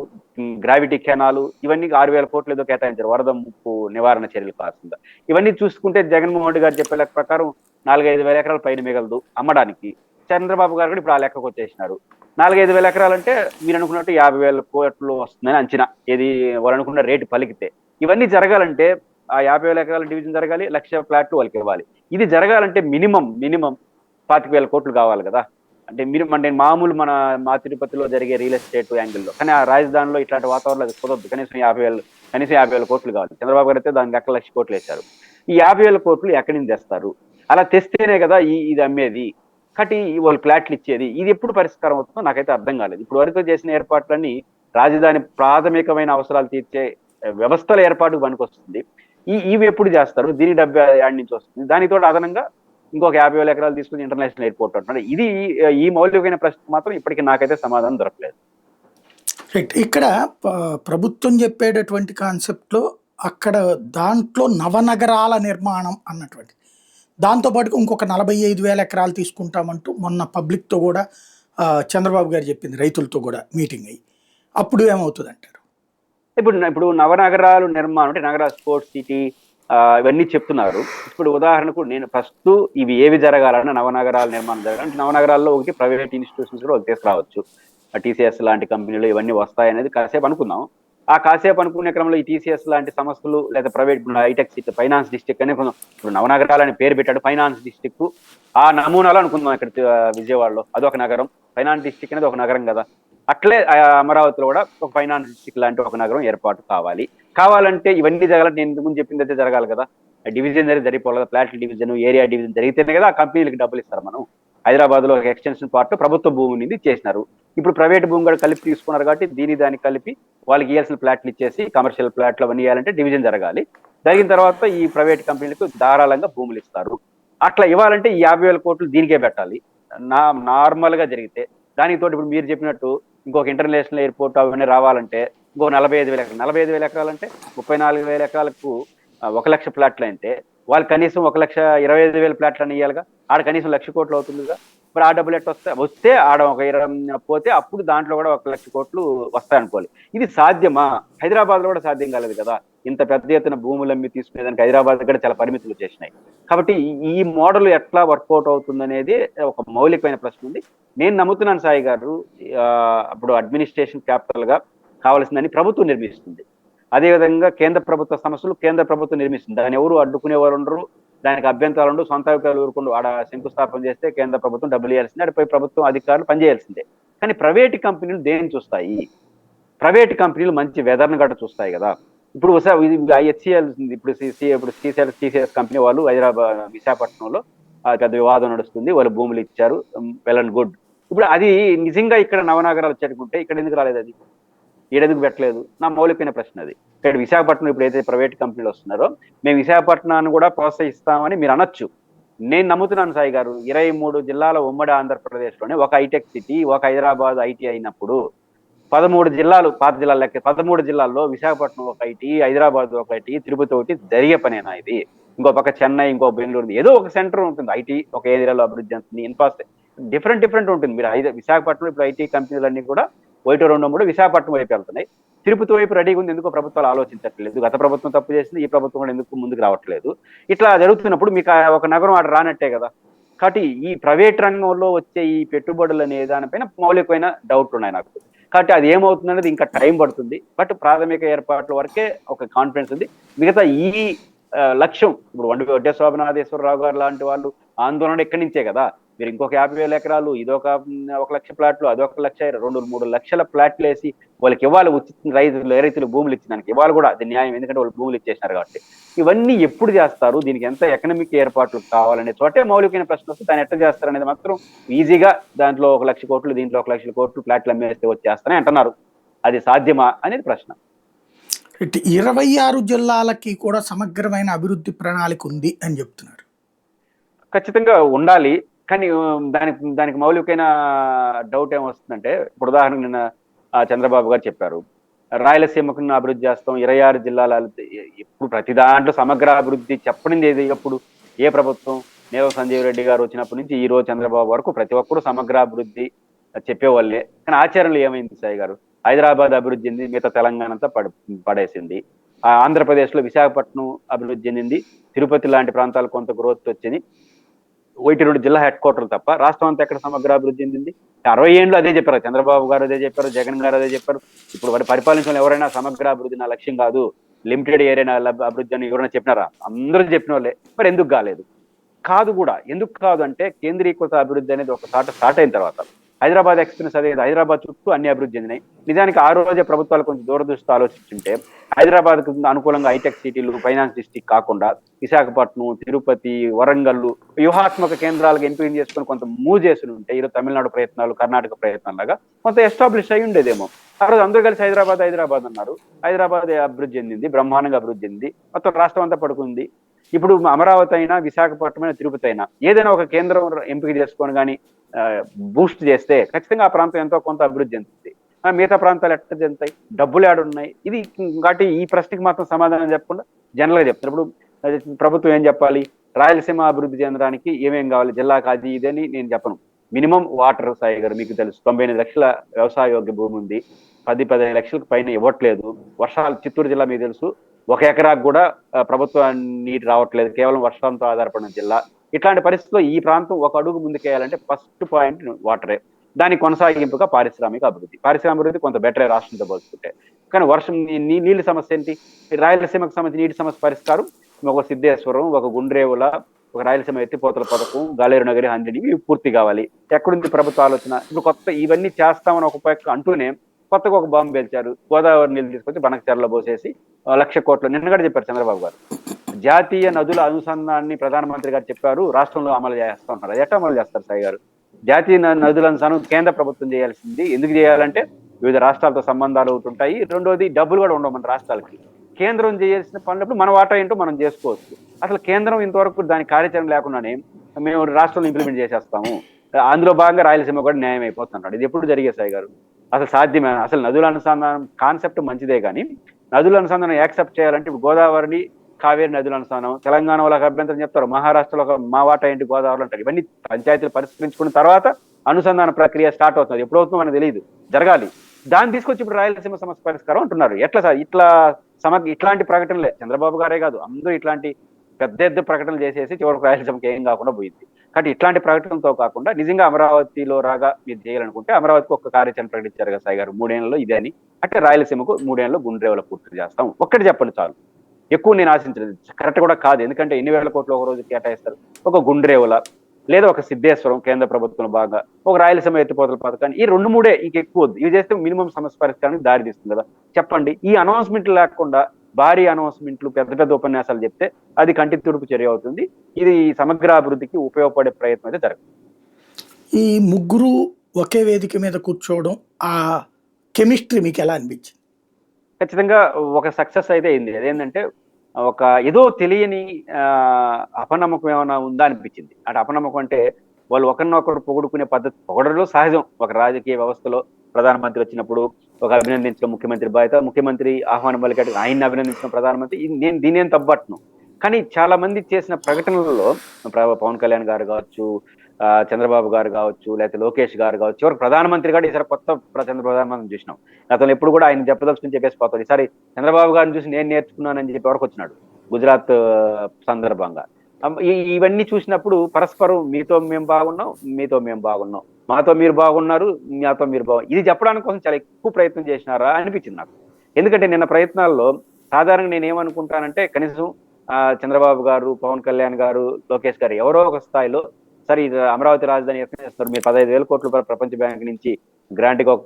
గ్రావిటీ కెనాలు, ఇవన్నీ 6,000 కోట్లు ఏదో కేటాయించారు వరద ముప్పు నివారణ చర్యలు కాకుండా. ఇవన్నీ చూసుకుంటే జగన్మోహన్ రెడ్డి గారు చెప్పే లెక్క ప్రకారం 4,000-5,000 ఎకరాలు పైన మిగలదు అమ్మడానికి. చంద్రబాబు గారు కూడా ఇప్పుడు ఆ లెక్కకు వచ్చేసినారు. 4,000-5,000 ఎకరాలు అంటే మీరు అనుకున్నట్టు 50,000 కోట్లు వస్తుందని అంచనా, ఏది వాళ్ళు అనుకున్న రేటు పలికితే. ఇవన్నీ జరగాలంటే ఆ 50,000 ఎకరాల డివిజన్ జరగాలి, 1,00,000 ప్లాట్లు వాళ్ళకి ఇవ్వాలి. ఇది జరగాలంటే మినిమం 25,000 కోట్లు కావాలి కదా. అంటే మీరు అంటే మామూలు మా తిరుపతిలో జరిగే రియల్ ఎస్టేట్ యాంగిల్లో, కానీ ఆ రాజధానిలో ఇట్లాంటి వాతావరణం అది కుదరదు. కనీసం 50,000 కోట్లు కావాలి. చంద్రబాబు గారు అయితే దానికి 1,00,000 కోట్లు వేశారు. ఈ 50,000 కోట్లు ఎక్కడి నుంచి తెస్తారు? అలా తెస్తేనే కదా ఇది అమ్మేది, కాబట్టి వాళ్ళు ప్లాట్లు ఇచ్చేది. ఇది ఎప్పుడు పరిష్కారం అవుతుందో నాకైతే అర్థం కాలేదు. ఇప్పుడు వరకు చేసిన ఏర్పాట్లన్నీ రాజధాని ప్రాథమికమైన అవసరాలు తీర్చే వ్యవస్థల ఏర్పాటుకు పనికొస్తుంది. ఇవి ఎప్పుడు చేస్తారు? దీని డబ్బు యాడ్ నుంచి వస్తుంది? దానితో అదనంగా ఇంకొక 50,000 ఎకరాలు తీసుకుని ఇంటర్నేషనల్ ఎయిర్పోర్ట్ అంటున్నాడు. ఇది ఈ మౌలికమైన ప్రశ్న మాత్రం ఇప్పటికీ నాకైతే సమాధానం దొరకలేదు. ఇక్కడ ప్రభుత్వం చెప్పేటటువంటి కాన్సెప్ట్లో అక్కడ దాంట్లో నవనగరాల నిర్మాణం అన్నటువంటి, దాంతోపాటు ఇంకొక 45,000 ఎకరాలు తీసుకుంటామంటూ మొన్న పబ్లిక్తో కూడా చంద్రబాబు గారు చెప్పింది, రైతులతో కూడా మీటింగ్ అయ్యి. అప్పుడు ఏమవుతుంది అంటారు? ఇప్పుడు నవనగరాలు నిర్మాణం అంటే నగర స్పోర్ట్స్ సిటీ ఇవన్నీ చెప్తున్నారు. ఇప్పుడు ఉదాహరణకు నేను ఫస్ట్ ఇవి ఏవి జరగాలన్నా నవనగరాల నిర్మాణం జరగాలంటే నవనగరాల్లో ఒకటి ప్రైవేట్ ఇన్స్టిట్యూషన్స్ కూడా తీసుకురావచ్చు. టీసీఎస్ లాంటి కంపెనీలు ఇవన్నీ వస్తాయనేది కాసేపు అనుకుందాం. ఆ కాసేపు అనుకునే క్రమంలో ఈ టీసీఎస్ లాంటి సంస్థలు లేదా private hitech city, finance district అనే ఇప్పుడు నవనగరాలని పేరు పెట్టాడు. ఫైనాన్స్ డిస్ట్రిక్ట్ ఆ నమూనాలో అనుకుందాం. ఇక్కడ విజయవాడలో అదొక నగరం, ఫైనాన్స్ డిస్ట్రిక్ట్ అనేది ఒక నగరం కదా. అట్లే అమరావతిలో కూడా ఒక ఫైనాన్స్ డిస్ట్రిక్ట్ లాంటి ఒక నగరం ఏర్పాటు కావాలంటే ఇవన్నీ జరగాలంటే నేను ఇంతకుముందు చెప్పింది అయితే జరగాలి కదా. డివిజన్ జరిగిపోవాలి కదా, ఫ్లాట్ డివిజన్, ఏరియా డివిజన్ జరిగితేనే కదా ఆ కంపెనీలకు డబ్బులు ఇస్తారు. మనం హైదరాబాద్ లో ఒక ఎక్స్టెన్షన్ పార్ట్ ప్రభుత్వ భూమిని చేసినారు. ఇప్పుడు ప్రైవేట్ భూమి కూడా కలిపి తీసుకున్నారు కాబట్టి దానికి కలిపి వాళ్ళకి ఇవ్వాల్సిన ప్లాట్లు ఇచ్చేసి కమర్షియల్ ప్లాట్లు అవన్నీ ఇవ్వాలంటే డివిజన్ జరగాలి. జరిగిన తర్వాత ఈ ప్రైవేట్ కంపెనీలకు ధారాళంగా భూములు ఇస్తారు. అట్లా ఇవ్వాలంటే ఈ 50,000 కోట్లు దీనికే పెట్టాలి నార్మల్ గా జరిగితే. దానితో ఇప్పుడు మీరు చెప్పినట్టు ఇంకొక ఇంటర్నేషనల్ ఎయిర్పోర్ట్ అవన్నీ రావాలంటే ఇంకో 45,000 ఎకరాలు. 45,000 ఎకరాలు అంటే 34,000 ఎకరాలకు 1,00,000 ప్లాట్లు అంటే వాళ్ళు కనీసం 1,25,000 ప్లాట్లు అని ఇవ్వాలిగా. ఆడ కనీసం 1,00,000 కోట్లు అవుతుందిగా. మరి ఆ డబ్బులు ఎట్లా వస్తే ఆడ ఒక 20 పోతే అప్పుడు దాంట్లో కూడా 1,00,000 కోట్లు వస్తాయి అనుకోవాలి. ఇది సాధ్యమా? హైదరాబాద్ లో కూడా సాధ్యం కాలేదు కదా. ఇంత పెద్ద ఎత్తున భూములమ్మి తీసుకునేదానికి హైదరాబాద్ కూడా చాలా పరిమితులు చేసినాయి. కాబట్టి ఈ మోడల్ ఎట్లా వర్కౌట్ అవుతుంది అనేది ఒక మౌలికమైన ప్రశ్న ఉంది. నేను నమ్ముతున్నాను సాయి గారు, అప్పుడు అడ్మినిస్ట్రేషన్ క్యాపిటల్ గా కావాల్సిందని ప్రభుత్వం నిర్మిస్తుంది. అదేవిధంగా కేంద్ర ప్రభుత్వ సంస్థలు కేంద్ర ప్రభుత్వం నిర్మిస్తుంది. దాన్ని ఎవరు అడ్డుకునేవారు ఉండరు, దానికి అభ్యంతరాలు ఉండవు, సొంత అభిప్రాయాలు ఊరుకుంటూ ఆడ శంకుస్థాపన చేస్తే కేంద్ర ప్రభుత్వం డబ్బులు ఇవ్వాల్సిందే, అటుపై ప్రభుత్వం అధికారులు పనిచేయాల్సిందే. కానీ ప్రైవేట్ కంపెనీలు దేన్ని చూస్తాయి? ప్రైవేట్ కంపెనీలు మంచి వెదర్ను గట్ట చూస్తాయి కదా. ఇప్పుడు హెచ్సిఎల్ ఇప్పుడు టీసీఎస్ కంపెనీ వాళ్ళు విశాఖపట్నంలో పెద్ద వివాదం నడుస్తుంది. వాళ్ళు భూములు ఇచ్చారు, వెల్ అండ్ గుడ్. ఇప్పుడు అది నిజంగా ఇక్కడ నవనగరాలు వచ్చేటుకుంటే ఇక్కడ ఎందుకు రాలేదు? అది ఏడెందుకు పెట్టలేదు? నా మౌలికమైన ప్రశ్న అది. ఇక్కడ విశాఖపట్నం ఇప్పుడు ఏదైతే ప్రైవేట్ కంపెనీలు వస్తున్నారో మేము విశాఖపట్నాన్ని కూడా ప్రోత్సహిస్తామని మీరు అనొచ్చు. నేను నమ్ముతున్నాను సాయి గారు, 23 జిల్లాల ఉమ్మడి ఆంధ్రప్రదేశ్లోనే ఒక హైటెక్ సిటీ, ఒక హైదరాబాద్ ఐటీ అయినప్పుడు 13 జిల్లాలు, పాత జిల్లాల లెక్క 13 జిల్లాల్లో విశాఖపట్నం ఒక ఐటీ, హైదరాబాద్ ఒక ఐటీ, తిరుపతి ఒకటి జరిగే పనేనా ఇది? ఇంకో పక్క చెన్నై, ఇంకో బెంగళూరు, ఏదో ఒక సెంటర్ ఉంటుంది ఐటీ, ఒక ఏరియాలో అభివృద్ధి చెందుతుంది. డిఫరెంట్ ఉంటుంది. మీరు విశాఖపట్నం ఇప్పుడు ఐటీ కంపెనీలన్నీ కూడా 1-2-3 విశాఖపట్నం వైపు వెళ్తున్నాయి. తిరుపతి వైపు రెడీగా ఉంది. ఎందుకో ప్రభుత్వాలు ఆలోచించట్లేదు. గత ప్రభుత్వం తప్పు చేసింది, ఈ ప్రభుత్వం కూడా ఎందుకు ముందుకు రావట్లేదు. ఇట్లా జరుగుతున్నప్పుడు మీకు ఒక నగరం ఆడ రానట్టే కదా. కాబట్టి ఈ ప్రైవేట్ రంగంలో వచ్చే ఈ పెట్టుబడులు అనే దానిపైన మౌలికమైన డౌట్ ఉన్నాయి నాకు. కాబట్టి అది ఏమవుతుంది ఇంకా టైం పడుతుంది. బట్ ప్రాథమిక ఏర్పాట్ల వరకే ఒక కాన్ఫిడెన్స్ ఉంది. మిగతా ఈ లక్ష్యం ఇప్పుడు వడ్డే శోభనాథేశ్వరరావు గారు లాంటి వాళ్ళు ఆందోళన ఎక్కడి నుంచే కదా. మీరు ఇంకొక 50,000 ఎకరాలు, ఇదొక 1,00,000 ప్లాట్లు, అదొక 1,00,000, 2-3 లక్షల ప్లాట్లు వేసి వాళ్ళకి ఇవ్వాలి. రైతులు భూములు ఇచ్చినానికి ఇవ్వాలి కూడా, అది న్యాయం. ఎందుకంటే వాళ్ళు భూములు ఇచ్చేసినారు కాబట్టి. ఇవన్నీ ఎప్పుడు చేస్తారు, దీనికి ఎంత ఎకనామిక్ ఏర్పాట్లు కావాలనే చోటే మౌలికమైన ప్రశ్న వస్తే దాన్ని ఎట్లా చేస్తారు అనేది మాత్రం ఈజీగా దాంట్లో 1,00,000 కోట్లు, దీంట్లో 1,00,000 కోట్లు ఫ్లాట్లు అమ్మేస్తే వచ్చేస్తారని అంటున్నారు. అది సాధ్యమా అనేది ప్రశ్న. 26 జిల్లాలకి కూడా సమగ్రమైన అభివృద్ధి ప్రణాళిక ఉంది అని చెప్తున్నారు. ఖచ్చితంగా ఉండాలి. కానీ దానికి దానికి మౌలికమైన డౌట్ ఏమొస్తుందంటే, ఇప్పుడు ఉదాహరణకు నిన్న చంద్రబాబు గారు చెప్పారు, రాయలసీమకు అభివృద్ధి చేస్తాం, 26 జిల్లాల ఎప్పుడు ప్రతి దాంట్లో సమగ్ర అభివృద్ధి చెప్పనిది ఏది? ఎప్పుడు ఏ ప్రభుత్వం? నీలం సంజీవ్ రెడ్డి గారు వచ్చినప్పటి నుంచి ఈ రోజు చంద్రబాబు వరకు ప్రతి ఒక్కరు సమగ్ర అభివృద్ధి చెప్పేవాళ్ళే. కానీ ఆచరణలో ఏమైంది సాయి గారు? హైదరాబాద్ అభివృద్ధి చెందింది, మిగతా తెలంగాణ అంతా పడేసింది. ఆంధ్రప్రదేశ్ లో విశాఖపట్నం అభివృద్ధి చెందింది, తిరుపతి లాంటి ప్రాంతాలు కొంత గ్రోత్ వచ్చింది. 1-2 జిల్లా హెడ్ క్వార్టర్లు తప్ప రాష్ట్రం అంతా ఎక్కడ సమగ్ర అభివృద్ధి చెందింది? 60 ఏళ్ళు అదే చెప్పారు, చంద్రబాబు గారు అదే చెప్పారు, జగన్ గారు అదే చెప్పారు. ఇప్పుడు వాటి పరిపాలించడం ఎవరైనా సమగ్ర అభివృద్ధి నా లక్ష్యం కాదు, లిమిటెడ్ ఏరియా అభివృద్ధి అని ఎవరైనా చెప్పినారా? అందరూ చెప్పిన వాళ్ళే. మరి ఎందుకు కాలేదు? కాదు కూడా. ఎందుకు కాదు అంటే, కేంద్రీకృత అభివృద్ధి అనేది ఒక స్టార్ట్ అయిన తర్వాత హైదరాబాద్ ఎక్స్ప్రెస్ అదే హైదరాబాద్ చుట్టూ అన్ని అభివృద్ధి చెందినాయి. నిజానికి ఆ రోజే ప్రభుత్వాలు కొంచెం దూరదృష్టి ఆలోచించుంటే హైదరాబాద్ కు అనుకూలంగా హైటెక్ సిటీలు, ఫైనాన్స్ డిస్టిక్ కాకుండా విశాఖపట్నం, తిరుపతి, వరంగల్ వ్యూహాత్మక కేంద్రాలకు ఎంపిక చేసుకుని కొంత మూవ్ చేసి ఉంటే ఈరోజు తమిళనాడు ప్రయత్నాలు, కర్ణాటక ప్రయత్నాలు లాగా కొంత ఎస్టాబ్లిష్ అయి ఉండేదేమో. ఆ రోజు అందరూ కలిసి హైదరాబాద్ అన్నారు. హైదరాబాద్ అభివృద్ధి చెందింది, బ్రహ్మాండంగా అభివృద్ధి చెందింది, మొత్తం రాష్ట్రం అంతా పడుకుంది. ఇప్పుడు అమరావతి అయినా, విశాఖపట్నం అయినా, తిరుపతి అయినా ఏదైనా ఒక కేంద్రం ఎంపిక చేసుకొని కానీ బూస్ట్ చేస్తే ఖచ్చితంగా ఆ ప్రాంతం ఎంతో కొంత అభివృద్ధి చెందుతుంది. మిగతా ప్రాంతాలు ఎట్లా చెందుతాయి? డబ్బులు ఏడున్నాయి? ఇది కాబట్టి ఈ ప్రశ్నకి మాత్రం సమాధానం చెప్పకుండా జనరల్ గా చెప్తారు. ఇప్పుడు ప్రభుత్వం ఏం చెప్పాలి? రాయలసీమ అభివృద్ధి చెందడానికి ఏమేం కావాలి, జిల్లాకు అది ఇదని నేను చెప్పను. మినిమం వాటర్, సాయి గారు మీకు తెలుసు, 98 లక్షల వ్యవసాయ యోగ్య భూమి ఉంది, 10-15 లక్షలకు పైన ఇవ్వట్లేదు. వర్షాలు, చిత్తూరు జిల్లా మీకు తెలుసు, 1 ఎకరాకు కూడా ప్రభుత్వ నీటి రావట్లేదు, కేవలం వర్షాలతో ఆధారపడిన జిల్లా. ఇట్లాంటి పరిస్థితుల్లో ఈ ప్రాంతం ఒక అడుగు ముందుకేయాలంటే ఫస్ట్ పాయింట్ వాటరే. దాని కొనసాగింపుగా పారిశ్రామిక అభివృద్ధి కొంత బెటరే రాష్ట్రంతో పోల్చుకుంటే. కానీ వర్షం, నీళ్ళ సమస్య ఏంటి? రాయలసీమకు సంబంధించి నీటి సమస్య పరిష్కారం ఒక సిద్ధేశ్వరం, ఒక గుండ్రేవుల, ఒక రాయలసీమ ఎత్తిపోతల పథకం, గాలేరు నగరి 100 ఇవి పూర్తి కావాలి. ఎక్కడుంది ప్రభుత్వ ఆలోచన? ఇప్పుడు కొత్త ఇవన్నీ చేస్తామని ఒక పక్క అంటూనే కొత్తగా ఒక బాంబు పేల్చారు. గోదావరి నీళ్ళు తీసుకొచ్చి బనకచెరలో పోసేసి 1,00,000 కోట్లు నిన్న కూడా చెప్పారు చంద్రబాబు గారు. జాతీయ నదుల అనుసంధానాన్ని ప్రధానమంత్రి గారు చెప్పారు, రాష్ట్రంలో అమలు చేస్తా ఉన్నారు. అది ఎట్లా అమలు చేస్తారు సాయి గారు? జాతీయ నదుల అనుసంధానం కేంద్ర ప్రభుత్వం చేయాల్సింది. ఎందుకు చేయాలంటే వివిధ రాష్ట్రాలతో సంబంధాలు ఉంటుంటాయి. రెండోది డబ్బులు కూడా ఉండవు మన రాష్ట్రాలకి. కేంద్రం చేయాల్సిన పనులప్పుడు మన వాటా ఏంటో మనం చేసుకోవచ్చు. అసలు కేంద్రం ఇంతవరకు దాని కార్యాచరణ లేకుండానే మేము రాష్ట్రంలో ఇంప్లిమెంట్ చేసేస్తాము, అందులో భాగంగా రాయలసీమ కూడా న్యాయం అయిపోతున్నాడు. ఇది ఎప్పుడు జరిగే సాయి గారు? అసలు సాధ్యమే? అసలు నదుల అనుసంధానం కాన్సెప్ట్ మంచిదే, కానీ నదుల అనుసంధానం యాక్సెప్ట్ చేయాలంటే ఇప్పుడు గోదావరిని, కావేరి నదుల అనుసంధానం తెలంగాణ వాళ్ళకి అభ్యంతరం చెప్తారు, మహారాష్ట్రలో మా వాటా ఏంటి గోదావరి అంటారు. ఇవన్నీ పంచాయతీలు పరిష్కరించుకున్న తర్వాత అనుసంధాన ప్రక్రియ స్టార్ట్ అవుతుంది. ఎప్పుడు అవుతుందో మనకు తెలియదు, జరగాలి. దాన్ని తీసుకొచ్చి ఇప్పుడు రాయలసీమ సమస్య పరిష్కారం అంటున్నారు. ఎట్లా సార్? ఇట్లాంటి ప్రకటనలే చంద్రబాబు గారే కాదు, అందరూ ఇట్లాంటి పెద్ద ప్రకటనలు చేసేసి చివరికి రాయలసీమకి ఏం కాకుండా పోయింది. కాబట్టి ఇట్లాంటి ప్రకటనలతో కాకుండా నిజంగా అమరావతిలో రాగా మీరు చేయాలనుకుంటే అమరావతికి ఒక కార్యాచరణ ప్రకటించారు కదా సాయి గారు, 3 ఏళ్లలో ఇదే అని. అంటే రాయలసీమకు 3 ఏళ్లలో గుండ్రేవుల పూర్తి చేస్తాం. ఒక్కటి చెప్పండి చాలు, ఎక్కువ నేను ఆశించలేదు. కరెక్ట్ కూడా కాదు, ఎందుకంటే ఎన్ని వేల కోట్లు ఒక రోజు కేటాయిస్తారు? ఒక గుండ్రేవుల లేదా ఒక సిద్ధేశ్వరం కేంద్ర ప్రభుత్వం బాగా, ఒక రాయలసీమ ఎత్తిపోతల పథకాన్ని, ఈ 2-3 ఇంకెక్కువ వద్దు. ఇవి చేస్తే మినిమం సమస్య పరిష్కారానికి దారి తీస్తుంది కదా. చెప్పండి. ఈ అనౌన్స్మెంట్లు లేకుండా భారీ అనౌన్స్మెంట్లు, పెద్ద ఉపన్యాసాలు చెప్తే అది కంటి తుడుపు చర్య అవుతుంది. ఇది సమగ్ర అభివృద్ధికి ఉపయోగపడే ప్రయత్నం అయితే జరగదు. ఈ ముగ్గురు ఒకే వేదిక మీద కూర్చోవడం, ఆ కెమిస్ట్రీ మీకు ఎలా అనిపించింది? ఖచ్చితంగా ఒక సక్సెస్ అయితే అయింది. అదేంటంటే ఒక ఏదో తెలియని అపనమ్మకం ఏమైనా ఉందా అనిపించింది. అంటే అపనమ్మకం అంటే వాళ్ళు ఒకరినొకరు పొగుడుకునే పద్ధతి, పొగడలో సహజం. ఒక రాజకీయ వ్యవస్థలో ప్రధానమంత్రి వచ్చినప్పుడు ఒక అభినందించడం ముఖ్యమంత్రి బాధ్యత, ముఖ్యమంత్రి ఆహ్వానం పలికాడు ఆయన్ని అభినందించడం ప్రధానమంత్రి. నేను దీనేం తప్పట్ను. కానీ చాలా మంది చేసిన ప్రకటనలలో పవన్ కళ్యాణ్ గారు కావచ్చు, చంద్రబాబు గారు కావచ్చు, లేకపోతే లోకేష్ గారు కావచ్చు, చివరికి ప్రధానమంత్రి గారు ఈసారి కొత్త ప్రధానమంత్రి చూసినాం. గతంలో ఎప్పుడు కూడా ఆయన చెప్పదలుచుకుని చెప్పేసి పోతాడు. ఈసారి చంద్రబాబు గారిని చూసి నేను నేర్చుకున్నానని చెప్పి ఎవరికి వచ్చినాడు గుజరాత్ సందర్భంగా. ఇవన్నీ చూసినప్పుడు పరస్పరం మీతో మేము బాగున్నాం, మాతో మీరు బాగున్నారు, మాతో మీరు ఇది చెప్పడానికి కోసం చాలా ఎక్కువ ప్రయత్నం చేసినారా అనిపించింది నాకు. ఎందుకంటే నిన్న ప్రయత్నాల్లో సాధారణంగా నేను ఏమనుకుంటానంటే, కనీసం చంద్రబాబు గారు, పవన్ కళ్యాణ్ గారు, లోకేష్ గారు ఎవరో ఒక స్థాయిలో సరే ఇది అమరావతి రాజధాని ఎక్కడ చేస్తారు, మీరు 15,000 కోట్లు ప్రపంచ బ్యాంక్ నుంచి గ్రాంట్గా ఒక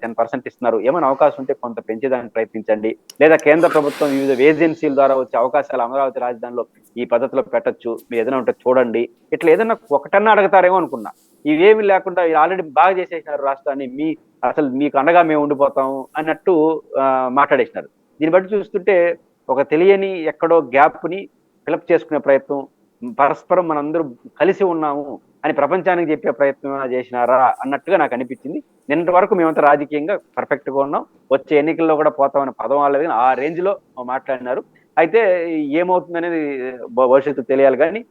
10% ఇస్తున్నారు, ఏమైనా అవకాశం ఉంటే కొంత పెంచేదానికి ప్రయత్నించండి, లేదా కేంద్ర ప్రభుత్వం వివిధ ఏజెన్సీల ద్వారా వచ్చే అవకాశాలు అమరావతి రాజధానిలో ఈ పద్ధతిలో పెట్టొచ్చు, మీరు ఏదైనా ఉంటే చూడండి, ఇట్లా ఏదైనా ఒకటన్నా అడుగుతారేమో అనుకున్నా. ఇవేమి లేకుండా ఆల్రెడీ బాగా చేసేసినారు రాష్ట్రాన్ని, అసలు మీకు అండగా మేము ఉండిపోతాము అన్నట్టు మాట్లాడేసినారు. దీన్ని బట్టి చూస్తుంటే ఒక తెలియని ఎక్కడో గ్యాప్ ని ఫిలప్ చేసుకునే ప్రయత్నం, పరస్పరం మనందరం కలిసి ఉన్నాము అని ప్రపంచానికి చెప్పే ప్రయత్నం చేసినారా అన్నట్టుగా నాకు అనిపించింది. నిన్నటి వరకు మేమంతా రాజకీయంగా పర్ఫెక్ట్ గా ఉన్నాం, వచ్చే ఎన్నికల్లో కూడా పోతామని పదం వాళ్ళది ఆ రేంజ్ లో మాట్లాడినారు. అయితే ఏమవుతుంది అనేది భవిష్యత్తు తెలియాలి. కానీ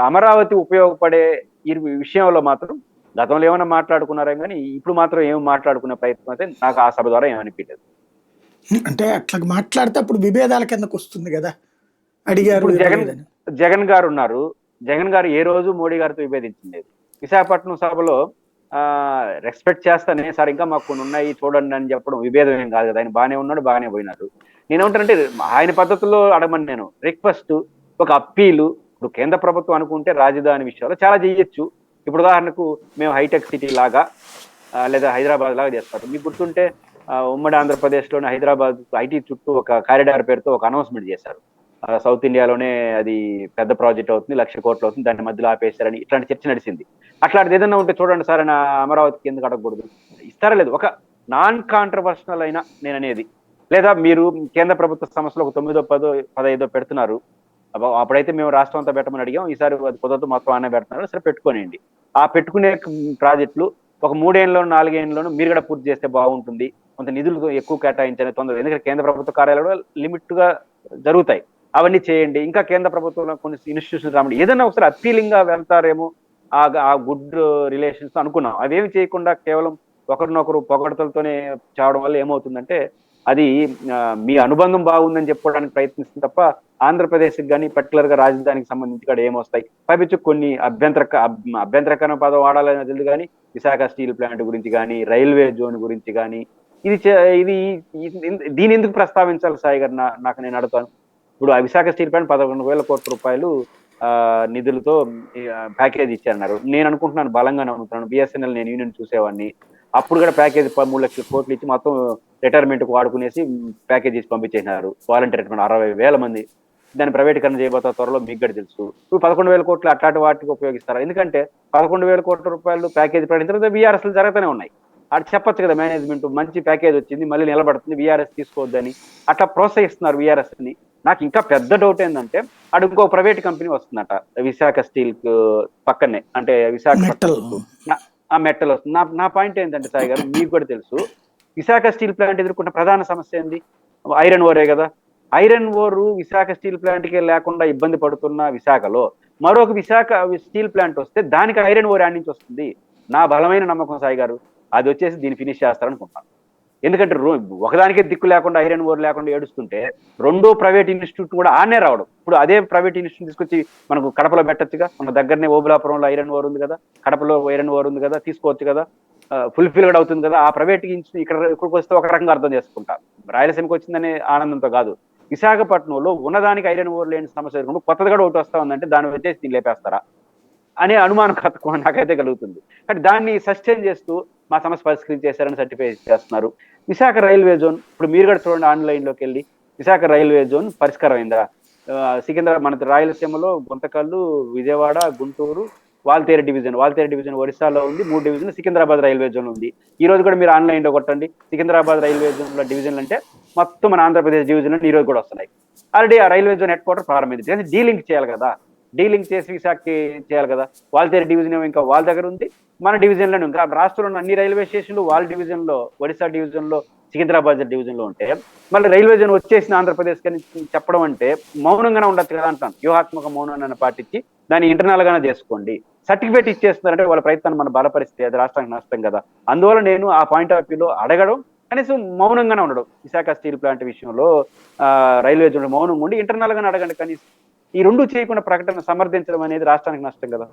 అమరావతి ఉపయోగపడే ఈ విషయంలో మాత్రం గతంలో ఏమైనా మాట్లాడుకున్నారే కానీ ఇప్పుడు మాత్రం ఏమి మాట్లాడుకునే ప్రయత్నం అయితే నాకు ఆ సభ ద్వారా ఏమనిపించలేదు. అంటే అట్లా మాట్లాడితే అప్పుడు విభేదాల కిందకు వస్తుంది కదా. అడిగారు జగన్ గారు ఉన్నారు, జగన్ గారు ఏ రోజు మోడీ గారితో విభేదించింది లేదు. విశాఖపట్నం సభలో రెస్పెక్ట్ చేస్తానే సార్, ఇంకా మాకు కొన్ని ఉన్నాయి చూడండి అని చెప్పడం విభేదం ఏం కాదు కదా. ఆయన బాగానే ఉన్నాడు, బాగానే పోయినారు. నేనేమంటానంటే ఆయన పద్ధతుల్లో అడగమని నేను రిక్వెస్ట్, ఒక అప్పీలు. ఇప్పుడు కేంద్ర ప్రభుత్వం అనుకుంటే రాజధాని విషయాల్లో చాలా చేయొచ్చు. ఇప్పుడు ఉదాహరణకు మేము హైటెక్ సిటీ లాగా లేదా హైదరాబాద్ లాగా చేస్తారు. మీకు గుర్తుంటే ఉమ్మడి ఆంధ్రప్రదేశ్లోని హైదరాబాద్ ఐటీ చుట్టూ ఒక కారిడార్ పేరుతో ఒక అనౌన్స్మెంట్ చేశారు. సౌత్ ఇండియాలోనే అది పెద్ద ప్రాజెక్ట్ అవుతుంది, 1,00,000 కోట్లు అవుతుంది, దాన్ని మధ్యలో ఆపేశారని ఇట్లాంటి చర్చ నడిచింది. అట్లాంటిది ఏదైనా ఉంటే చూడండి సార్ అని అమరావతికి ఎందుకు అడగకూడదు? ఇస్తారా లేదు? ఒక నాన్ కాంట్రవర్షనల్ అయినా నేను అనేది, లేదా మీరు కేంద్ర ప్రభుత్వ సంస్థలు ఒక 9, 10, 15 పెడుతున్నారు, అప్పుడైతే మేము రాష్ట్రం అంతా పెట్టమని అడిగాం, ఈసారి అది కుదరదు మొత్తం అనే పెడుతున్నారు, సరే పెట్టుకోనండి. ఆ పెట్టుకునే ప్రాజెక్టులు ఒక 3 ఏళ్ళలోనూ 4 ఏళ్ళలోనూ మీరు కూడా పూర్తి చేస్తే బాగుంటుంది, కొంత నిధులు ఎక్కువ కేటాయించని తొందర, ఎందుకంటే కేంద్ర ప్రభుత్వ కార్యాలయంలో లిమిట్ గా జరుగుతాయి, అవన్నీ చేయండి. ఇంకా కేంద్ర ప్రభుత్వంలో కొన్ని ఇన్స్టిట్యూషన్స్ రావండి, ఏదైనా ఒకసారి అప్పీలింగ్ గా వెళ్తారేమో ఆ గుడ్ రిలేషన్స్ అనుకున్నాం. అవేమి చేయకుండా కేవలం ఒకరినొకరు పొగడతలతోనే చావడం వల్ల ఏమవుతుందంటే అది మీ అనుబంధం బాగుందని చెప్పుకోవడానికి ప్రయత్నిస్తుంది తప్ప ఆంధ్రప్రదేశ్కి కానీ పర్టికులర్ గా రాజధానికి సంబంధించి కూడా ఏమొస్తాయి. పైపించు కొన్ని అభ్యంతరకరమైన పదం వాడాలని తెలియదు కానీ విశాఖ స్టీల్ ప్లాంట్ గురించి కానీ రైల్వే జోన్ గురించి కానీ ఇది దీని ఎందుకు ప్రస్తావించాలి సాయి గారు? నాకు నేను అడుగుతాను. ఇప్పుడు ఆ విశాఖ స్టీల్ ప్లాంట్ 11,000 కోట్ల రూపాయలు నిధులతో ప్యాకేజ్ ఇచ్చారన్నారు. నేను అనుకుంటున్నాను, బలంగా నమ్ముతున్నాను, బిఎస్ఎన్ఎల్ నేను యూనియన్ చూసేవాడిని, అప్పుడు కూడా ప్యాకేజ్ 3,00,000 కోట్లు ఇచ్చి మొత్తం రిటైర్మెంట్ కు వాడుకునేసి ప్యాకేజ్ ఇచ్చి పంపించేసినారు. వాలంటీర్ రిటైర్మెంట్ 60,000 మంది, దాన్ని ప్రైవేటీకరణ చేయబోతా త్వరలో మీకు కూడా తెలుసు. ఇప్పుడు 11,000 కోట్లు అట్లాంటి వాటికి ఉపయోగిస్తారు. ఎందుకంటే 11,000 కోట్ల రూపాయలు ప్యాకేజ్ ప్రకటించిన బీఆర్ఎస్లు జరుగుతూనే ఉన్నాయి. అటు చెప్పొచ్చు కదా మేనేజ్మెంట్, మంచి ప్యాకేజ్ వచ్చింది మళ్ళీ నిలబడుతుంది, బీఆర్ఎస్ తీసుకోవద్దని అట్లా ప్రోత్సహిస్తున్నారు బీఆర్ఎస్ ని. నాకు ఇంకా పెద్ద డౌట్ ఏంటంటే అటు ఇంకో ప్రైవేట్ కంపెనీ వస్తుందట విశాఖ స్టీల్ పక్కనే, అంటే విశాఖపట్నం ఆ మెట్టలు వస్తుంది. నా పాయింట్ ఏంటంటే సాయి గారు, మీకు కూడా తెలుసు విశాఖ స్టీల్ ప్లాంట్ ఎదుర్కొన్న ప్రధాన సమస్య ఏంది? ఐరన్ ఓరే కదా. Iron ore Visakha steel plant కి లేకుండా ఇబ్బంది పడుతున్న విశాఖలో మరొక విశాఖ స్టీల్ ప్లాంట్ వస్తే దానికి ఐరన్ ఓర్ యాడ్ నుంచి వస్తుంది. నా బలమైన నమ్మకం సాయి గారు, అది వచ్చేసి దీన్ని ఫినిష్ చేస్తారనుకుంటున్నాను. ఎందుకంటే ఒకదానికే దిక్కు లేకుండా ఐరన్ ఓర్ లేకుండా ఏడుస్తుంటే రెండో ప్రైవేట్ ఇన్స్టిట్యూట్ కూడా ఆనే రావడం. ఇప్పుడు అదే ప్రైవేట్ ఇన్స్టిట్యూట్ తీసుకొచ్చి మనకు కడపలో పెట్టచ్చుగా, మన దగ్గరనే ఓబులాపురంలో ఐరన్ ఓర్ ఉంది కదా, కడపలో ఐరన్ ఓర్ ఉంది కదా, తీసుకోవచ్చు కదా, ఫుల్ఫిల్డ్ అవుతుంది కదా. ఆ ప్రైవేట్ ఇన్స్టిట్యూట్ ఇక్కడికి వస్తే ఒక రకంగా అర్థం చేసుకుంటా, రాయలసీమకి వచ్చిందనే ఆనందంతో కాదు. విశాఖపట్నంలో ఉన్నదానికి ఐరన్ ఓర్ లేని సమస్య ఎదుర్కొంటూ కొత్తది కూడా ఒకటి వస్తా ఉందంటే దాన్ని వచ్చేసి దీన్ని లేపేస్తారా అనే అనుమానం నాకైతే కలుగుతుంది. కానీ దాన్ని సస్టైన్ చేస్తూ మా సమస్య పరిష్కరించేశారని సర్టిఫై చేస్తున్నారు. విశాఖ రైల్వే జోన్ ఇప్పుడు మీరు కూడా చూడండి, ఆన్లైన్ లోకి వెళ్ళి విశాఖ రైల్వే జోన్ పరిష్కారం అయిందా? సికింద్రాబాద్ మన రాయలసీమలో గుంతకల్లు, విజయవాడ, గుంటూరు, వాల్తేరు డివిజన్ ఒరిస్సాలో ఉంది, 3 డివిజన్లు సికింద్రాబాద్ రైల్వే జోన్ ఉంది. ఈ రోజు కూడా మీరు ఆన్లైన్ లో కొట్టండి సికింద్రాబాద్ రైల్వే జోన్ లో డివిజన్లు అంటే మొత్తం మన ఆంధ్రప్రదేశ్ డివిజన్ ఈ రోజు కూడా వస్తున్నాయి. ఆల్రెడీ ఆ రైల్వే జోన్ హెడ్ క్వార్టర్ ప్రారంభించింది, డీలింక్ చేయాలి కదా, డీలింక్ చేసి విశాఖకి చేయాలి కదా. వాల్తేరు డివిజన్ ఇంకా వాళ్ళ దగ్గర ఉంది, మన డివిజన్లోనే ఇంకా రాష్ట్రంలో అన్ని రైల్వే స్టేషన్లు వాళ్ళ డివిజన్ లో, ఒడిశా డివిజన్ లో, సికింద్రాబాద్ డివిజన్ లో ఉంటే మళ్ళీ రైల్వే జోన్ వచ్చేసిన ఆంధ్రప్రదేశ్ అని చెప్పడం అంటే మౌనంగానే ఉండొచ్చు కదా అంటాను. వ్యూహాత్మక మౌనాన్ని పాటించి దాన్ని ఇంటర్నల్ గానే చేసుకోండి. సర్టిఫికేట్ ఇచ్చేస్తున్నారంటే వాళ్ళ ప్రయత్నాన్ని మన బలపరిస్తే అది రాష్ట్రానికి నష్టం కదా. అందువల్ల నేను ఆ పాయింట్ ఆఫ్ వ్యూలో అడగడం, కనీసం మౌనంగానే ఉండడం. విశాఖ స్టీల్ ప్లాంట్ విషయంలో రైల్వే జోన్ మౌనంగా ఉండి ఇంటర్నల్ గానే అడగండి కనీసం. ఈ రెండు చేయకుండా ప్రకటన సమర్థించడం అనేది రాష్ట్రానికి నష్టం కదా.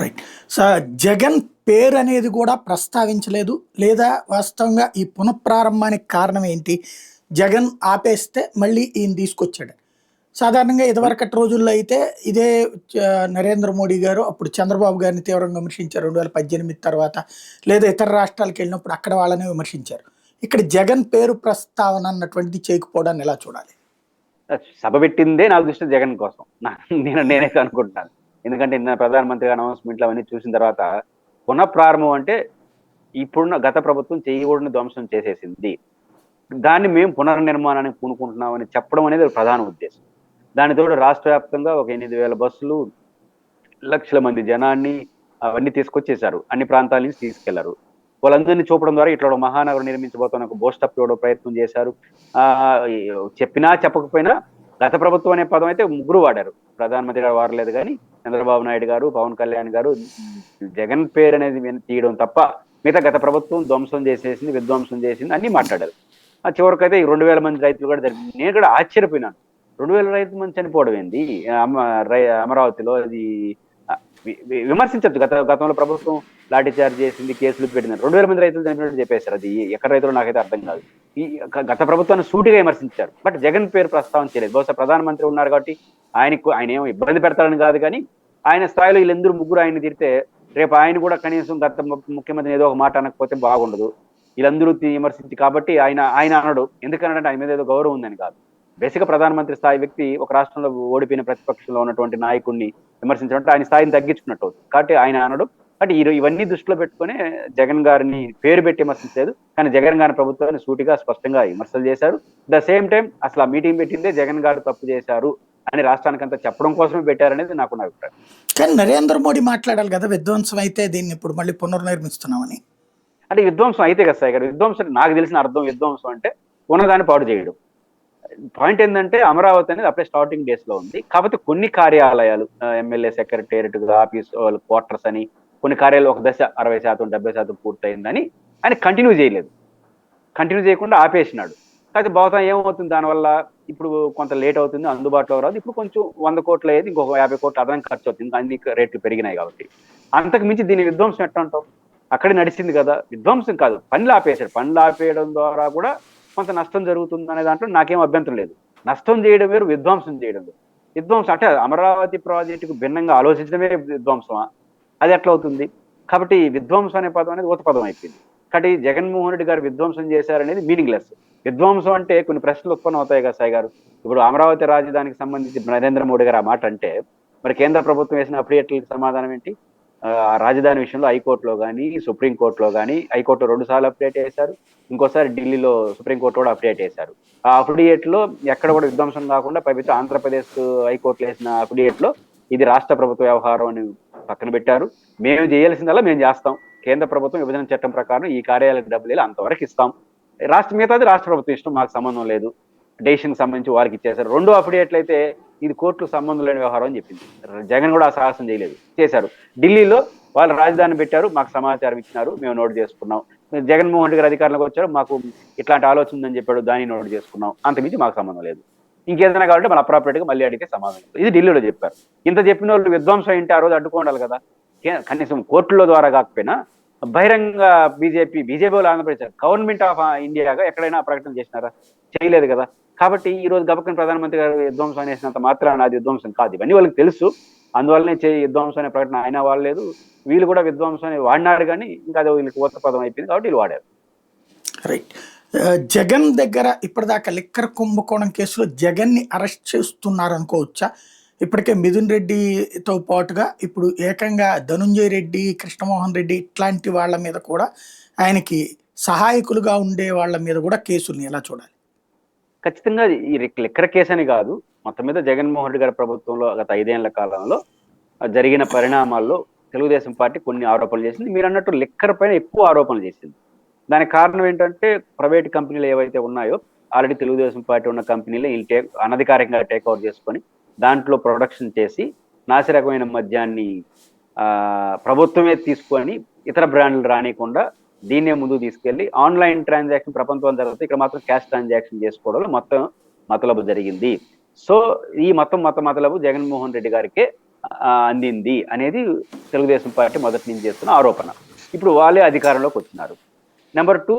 రైట్ సార్, జగన్ పేరు అనేది కూడా ప్రస్తావించలేదు, లేదా వాస్తవంగా ఈ పునఃప్రారంభానికి కారణం ఏంటి? జగన్ ఆపేస్తే మళ్ళీ ఈయన తీసుకొచ్చాడు. సాధారణంగా ఇదివరకటి రోజుల్లో అయితే ఇదే నరేంద్ర మోడీ గారు అప్పుడు చంద్రబాబు గారిని తీవ్రంగా విమర్శించారు 2018 తర్వాత, లేదా ఇతర రాష్ట్రాలకు వెళ్ళినప్పుడు అక్కడ వాళ్ళని విమర్శించారు. ఇక్కడ జగన్ పేరు ప్రస్తావన అన్నటువంటిది చేయకపోవడాన్ని ఎలా చూడాలి? సభ పెట్టిందే నాకు దృష్టి జగన్ కోసం. నేనే అనుకుంటున్నాను. ఎందుకంటే నిన్న ప్రధానమంత్రి అనౌన్స్మెంట్లు అవన్నీ చూసిన తర్వాత పునఃప్రారంభం అంటే ఇప్పుడున్న గత ప్రభుత్వం చేయకూడని ధ్వంసం చేసేసింది, దాన్ని మేము పునర్నిర్మాణానికి పూనుకుంటున్నామని చెప్పడం అనేది ఒక ప్రధాన ఉద్దేశం. దానితోడు రాష్ట్ర వ్యాప్తంగా ఒక 8,000 బస్సులు, లక్షల మంది జనాన్ని అవన్నీ తీసుకొచ్చేశారు. అన్ని ప్రాంతాల నుంచి తీసుకెళ్లారు. వాళ్ళందరినీ చూపడం ద్వారా ఇట్లా ఒక మహానగరం నిర్మించబోతున్న ఒక బోస్టప్ ఇవ్వడం ప్రయత్నం చేశారు. చెప్పినా చెప్పకపోయినా గత ప్రభుత్వం అనే పదం అయితే ముగ్గురు వాడారు. ప్రధానమంత్రి గారు వాడలేదు, కానీ చంద్రబాబు నాయుడు గారు, పవన్ కళ్యాణ్ గారు జగన్ పేరు అనేది తీయడం తప్ప మిగతా గత ప్రభుత్వం ధ్వంసం చేసేసింది, విధ్వంసం చేసింది అన్ని మాట్లాడారు. ఆ చివరికైతే 2,000 మంది రైతులు కూడా జరిగింది. నేను కూడా ఆశ్చర్యపోయినాను. 2,000 రైతుల మంది చనిపోవడం ఏంది అమరావతిలో? అది విమర్శించద్దు. గతంలో ప్రభుత్వం లాఠీ చార్జ్ చేసింది, కేసులు పెట్టింది. 2,000 మంది రైతులు చనిపోయినట్టు చెప్పేశారు. అది ఎక్కడ రైతులు నాకైతే అర్థం కాదు. ఈ గత ప్రభుత్వాన్ని సూటిగా విమర్శించారు, బట్ జగన్ పేరు ప్రస్తావన చేయలేదు. బహుశా ప్రధానమంత్రి ఉన్నారు కాబట్టి ఆయన ఏమో ఇబ్బంది పెడతారని కాదు, కానీ ఆయన స్థాయిలో వీళ్ళందరూ ముగ్గురు ఆయన తిరితే రేపు ఆయన కూడా కనీసం గత ముఖ్యమంత్రి ఏదో ఒక మాట అనకపోతే బాగుండదు. వీళ్ళందరూ విమర్శించి కాబట్టి ఆయన అనడు. ఎందుకనంటే ఆయన మీద ఏదో గౌరవం ఉందని కాదు. బేసిక్ ప్రధానమంత్రి స్థాయి వ్యక్తి ఒక రాష్ట్రంలో ఓడిపోయిన ప్రతిపక్షంలో ఉన్నటువంటి నాయకుడిని విమర్శించడం ఆయన స్థాయిని తగ్గించుకున్నట్టు అవుతుంది. కాబట్టి ఆయన అనడు. అంటే ఇవన్నీ దృష్టిలో పెట్టుకుని జగన్ గారిని పేరు పెట్టి విమర్శించలేదు, కానీ జగన్ గారి ప్రభుత్వాన్ని సూటిగా స్పష్టంగా విమర్శలు చేశారు. ద సేమ్ టైం అసలు ఆ మీటింగ్ పెట్టిందే జగన్ గారు తప్పు చేశారు అని రాష్ట్రానికంతా చెప్పడం కోసమే పెట్టారనేది నాకు అభిప్రాయం. కానీ నరేంద్ర మోడీ మాట్లాడాలి కదా, విధ్వంసం అయితే దీన్ని ఇప్పుడు మళ్ళీ పునర్నిర్మిస్తున్నామని. అంటే విధ్వంసం అయితే కదా సార్ గారు, విధ్వంసం నాకు తెలిసిన అర్థం విధ్వంసం అంటే ఉన్నదాన్ని పాడు చేయడం. పాయింట్ ఏంటంటే అమరావతి అనేది అప్పుడే స్టార్టింగ్ డేస్ లో ఉంది. కాకపోతే కొన్ని కార్యాలయాలు, ఎమ్మెల్యే సెక్రటేరియట్, ఆఫీస్, క్వార్టర్స్ అని కొన్ని కార్యాలయాలు ఒక దశ 60%, 70% పూర్తయిందని ఆయన కంటిన్యూ చేయలేదు. కంటిన్యూ చేయకుండా ఆపేసినాడు. కాకపోతే బహుశా ఏమవుతుంది దానివల్ల, ఇప్పుడు కొంత లేట్ అవుతుంది, అందుబాటులో రాదు. ఇప్పుడు కొంచెం 100 కోట్లు అయ్యేది, ఇంకొక 50 కోట్లు అదనంగా ఖర్చు అవుతుంది, అన్ని రేట్లు పెరిగినాయి కాబట్టి. అంతకు మించి దీని విధ్వంసం ఎట్లా అంటాం? అక్కడే నడిచింది కదా. విధ్వంసం కాదు, పనులు ఆపేశాడు. పనులు ఆపేయడం ద్వారా కూడా కొంత నష్టం జరుగుతుంది అనే దాంట్లో నాకేం అభ్యంతరం లేదు. నష్టం చేయడం వేరు, విధ్వంసం చేయడం వేరు. విధ్వంసం అంటే అమరావతి ప్రాజెక్టుకు భిన్నంగా ఆలోచించడమే విధ్వంసమా? అది ఎట్లా అవుతుంది? కాబట్టి విధ్వంసం అనే పదం అనేది ఊత పదం అయిపోయింది. కాబట్టి జగన్మోహన్ రెడ్డి గారు విధ్వంసం చేశారనేది మీనింగ్లెస్. విధ్వంసం అంటే కొన్ని ప్రశ్నలు ఉత్పన్నం అవుతాయి కదా సాయి గారు. ఇప్పుడు అమరావతి రాజధానికి సంబంధించి నరేంద్ర మోడీ గారు ఆ మాట అంటే మరి కేంద్ర ప్రభుత్వం వేసిన అప్డేట్లకు సమాధానం ఏంటి? ఆ రాజధాని విషయంలో హైకోర్టులో కానీ, సుప్రీంకోర్టులో కానీ, హైకోర్టు 2 సార్లు అప్డేట్ చేశారు, ఇంకోసారి ఢిల్లీలో సుప్రీంకోర్టు కూడా అప్డేట్ చేశారు. ఆ అప్డేట్ లో ఎక్కడ కూడా విధ్వంసం కాకుండా పవిత్ర ఆంధ్రప్రదేశ్ హైకోర్టులో వేసిన అప్డేట్ లో ఇది రాష్ట్ర ప్రభుత్వ వ్యవహారం అని పక్కన పెట్టారు. మేము చేయాల్సిందల్లా మేము చేస్తాం. కేంద్ర ప్రభుత్వం విభజన చట్టం ప్రకారం ఈ కార్యాలయాలకు డబ్బులు అంతవరకు ఇస్తాం. మిగతాది రాష్ట్ర ప్రభుత్వం ఇష్టం, మాకు సంబంధం లేదు. డెసిషన్ సంబంధించి వారికి ఇచ్చేశారు. 2 అప్డేట్లు అయితే ఇది కోర్టుకు సంబంధం లేని వ్యవహారం అని చెప్పింది. జగన్ కూడా ఆ సాహసం చేయలేదు, చేశారు. ఢిల్లీలో వాళ్ళు రాజధాని పెట్టారు, మాకు సమాచారం ఇచ్చినారు, మేము నోట్ చేసుకున్నాం. జగన్మోహన్ రెడ్డి గారు అధికారంలోకి వచ్చారు, మాకు ఇట్లాంటి ఆలోచన ఉందని చెప్పాడు, దాన్ని నోట్ చేసుకున్నాం. అంతమించి మాకు సంబంధం లేదు. ఇంకేదైనా కావాలంటే మన అప్రాపరేట్ గా మళ్ళీ అడిగితే సమాధానం. ఇది ఢిల్లీలో చెప్పారు. ఇంత చెప్పిన వాళ్ళు విధ్వంసం ఏంటి ఆ రోజు అడ్డుకోవాలి కదా. కనీసం కోర్టుల ద్వారా కాకపోయినా బహిరంగ బీజేపీ వాళ్ళు ఆంధ్రప్రదేశ్ గవర్నమెంట్ ఆఫ్ ఇండియాగా ఎక్కడైనా ప్రకటన చేసినారా? చేయలేదు కదా. కాబట్టి ఈ రోజు గబక్కన ప్రధానమంత్రి గారు విధ్వంసం అనేసినంత మాత్రాన అది విధ్వంసం కాదు. ఇవన్నీ వాళ్ళకి తెలుసు. అందువల్లనే విధ్వంసం అనే ప్రకటన ఆయన వాడలేదు, వీళ్ళు కూడా విధ్వంసం అని వాడినారు, కానీ ఇంకా అది వీళ్ళకి ఊత పదం అయిపోయింది కాబట్టి వీళ్ళు వాడారు. రైట్. జగన్ దగ్గర ఇప్పటిదాకా లిక్కర్ కుంభకోణం కేసులో జగన్ ని అరెస్ట్ చేస్తున్నారు అనుకోవచ్చా? ఇప్పటికే మిథున్ రెడ్డితో పాటుగా ఇప్పుడు ఏకంగా ధనుంజయ రెడ్డి, కృష్ణమోహన్ రెడ్డి ఇట్లాంటి వాళ్ళ మీద కూడా, ఆయనకి సహాయకులుగా ఉండే వాళ్ళ మీద కూడా కేసుల్ని ఎలా చూడాలి? ఖచ్చితంగా ఈ లిక్కర్ కేసు అని కాదు, మొత్తం మీద జగన్మోహన్ రెడ్డి గారి ప్రభుత్వంలో గత 5 ఏళ్ల కాలంలో జరిగిన పరిణామాల్లో తెలుగుదేశం పార్టీ కొన్ని ఆరోపణలు చేసింది. మీరు అన్నట్టు లిక్కర్ పైన ఎక్కువ ఆరోపణలు చేసింది. దానికి కారణం ఏంటంటే ప్రైవేట్ కంపెనీలు ఏవైతే ఉన్నాయో, ఆల్రెడీ తెలుగుదేశం పార్టీ ఉన్న కంపెనీలు అనధికారికంగా టేక్ ఓవర్ చేసుకొని దాంట్లో ప్రొడక్షన్ చేసి నాసిరకమైన మద్యాన్ని ప్రభుత్వమే తీసుకొని ఇతర బ్రాండ్లు రానియకుండా దీన్నే ముందుకు తీసుకెళ్లి ఆన్లైన్ ట్రాన్సాక్షన్ ప్రపంచం జరుగుతుంది, ఇక్కడ మాత్రం క్యాష్ ట్రాన్సాక్షన్ చేసుకోవడంలో మొత్తం మతలబు జరిగింది. సో ఈ మతలబు జగన్మోహన్ రెడ్డి గారికే అందింది అనేది తెలుగుదేశం పార్టీ మొదటి నుంచి చేస్తున్న ఆరోపణ. ఇప్పుడు వాళ్ళే అధికారంలోకి వచ్చినారు. నెంబర్ 2,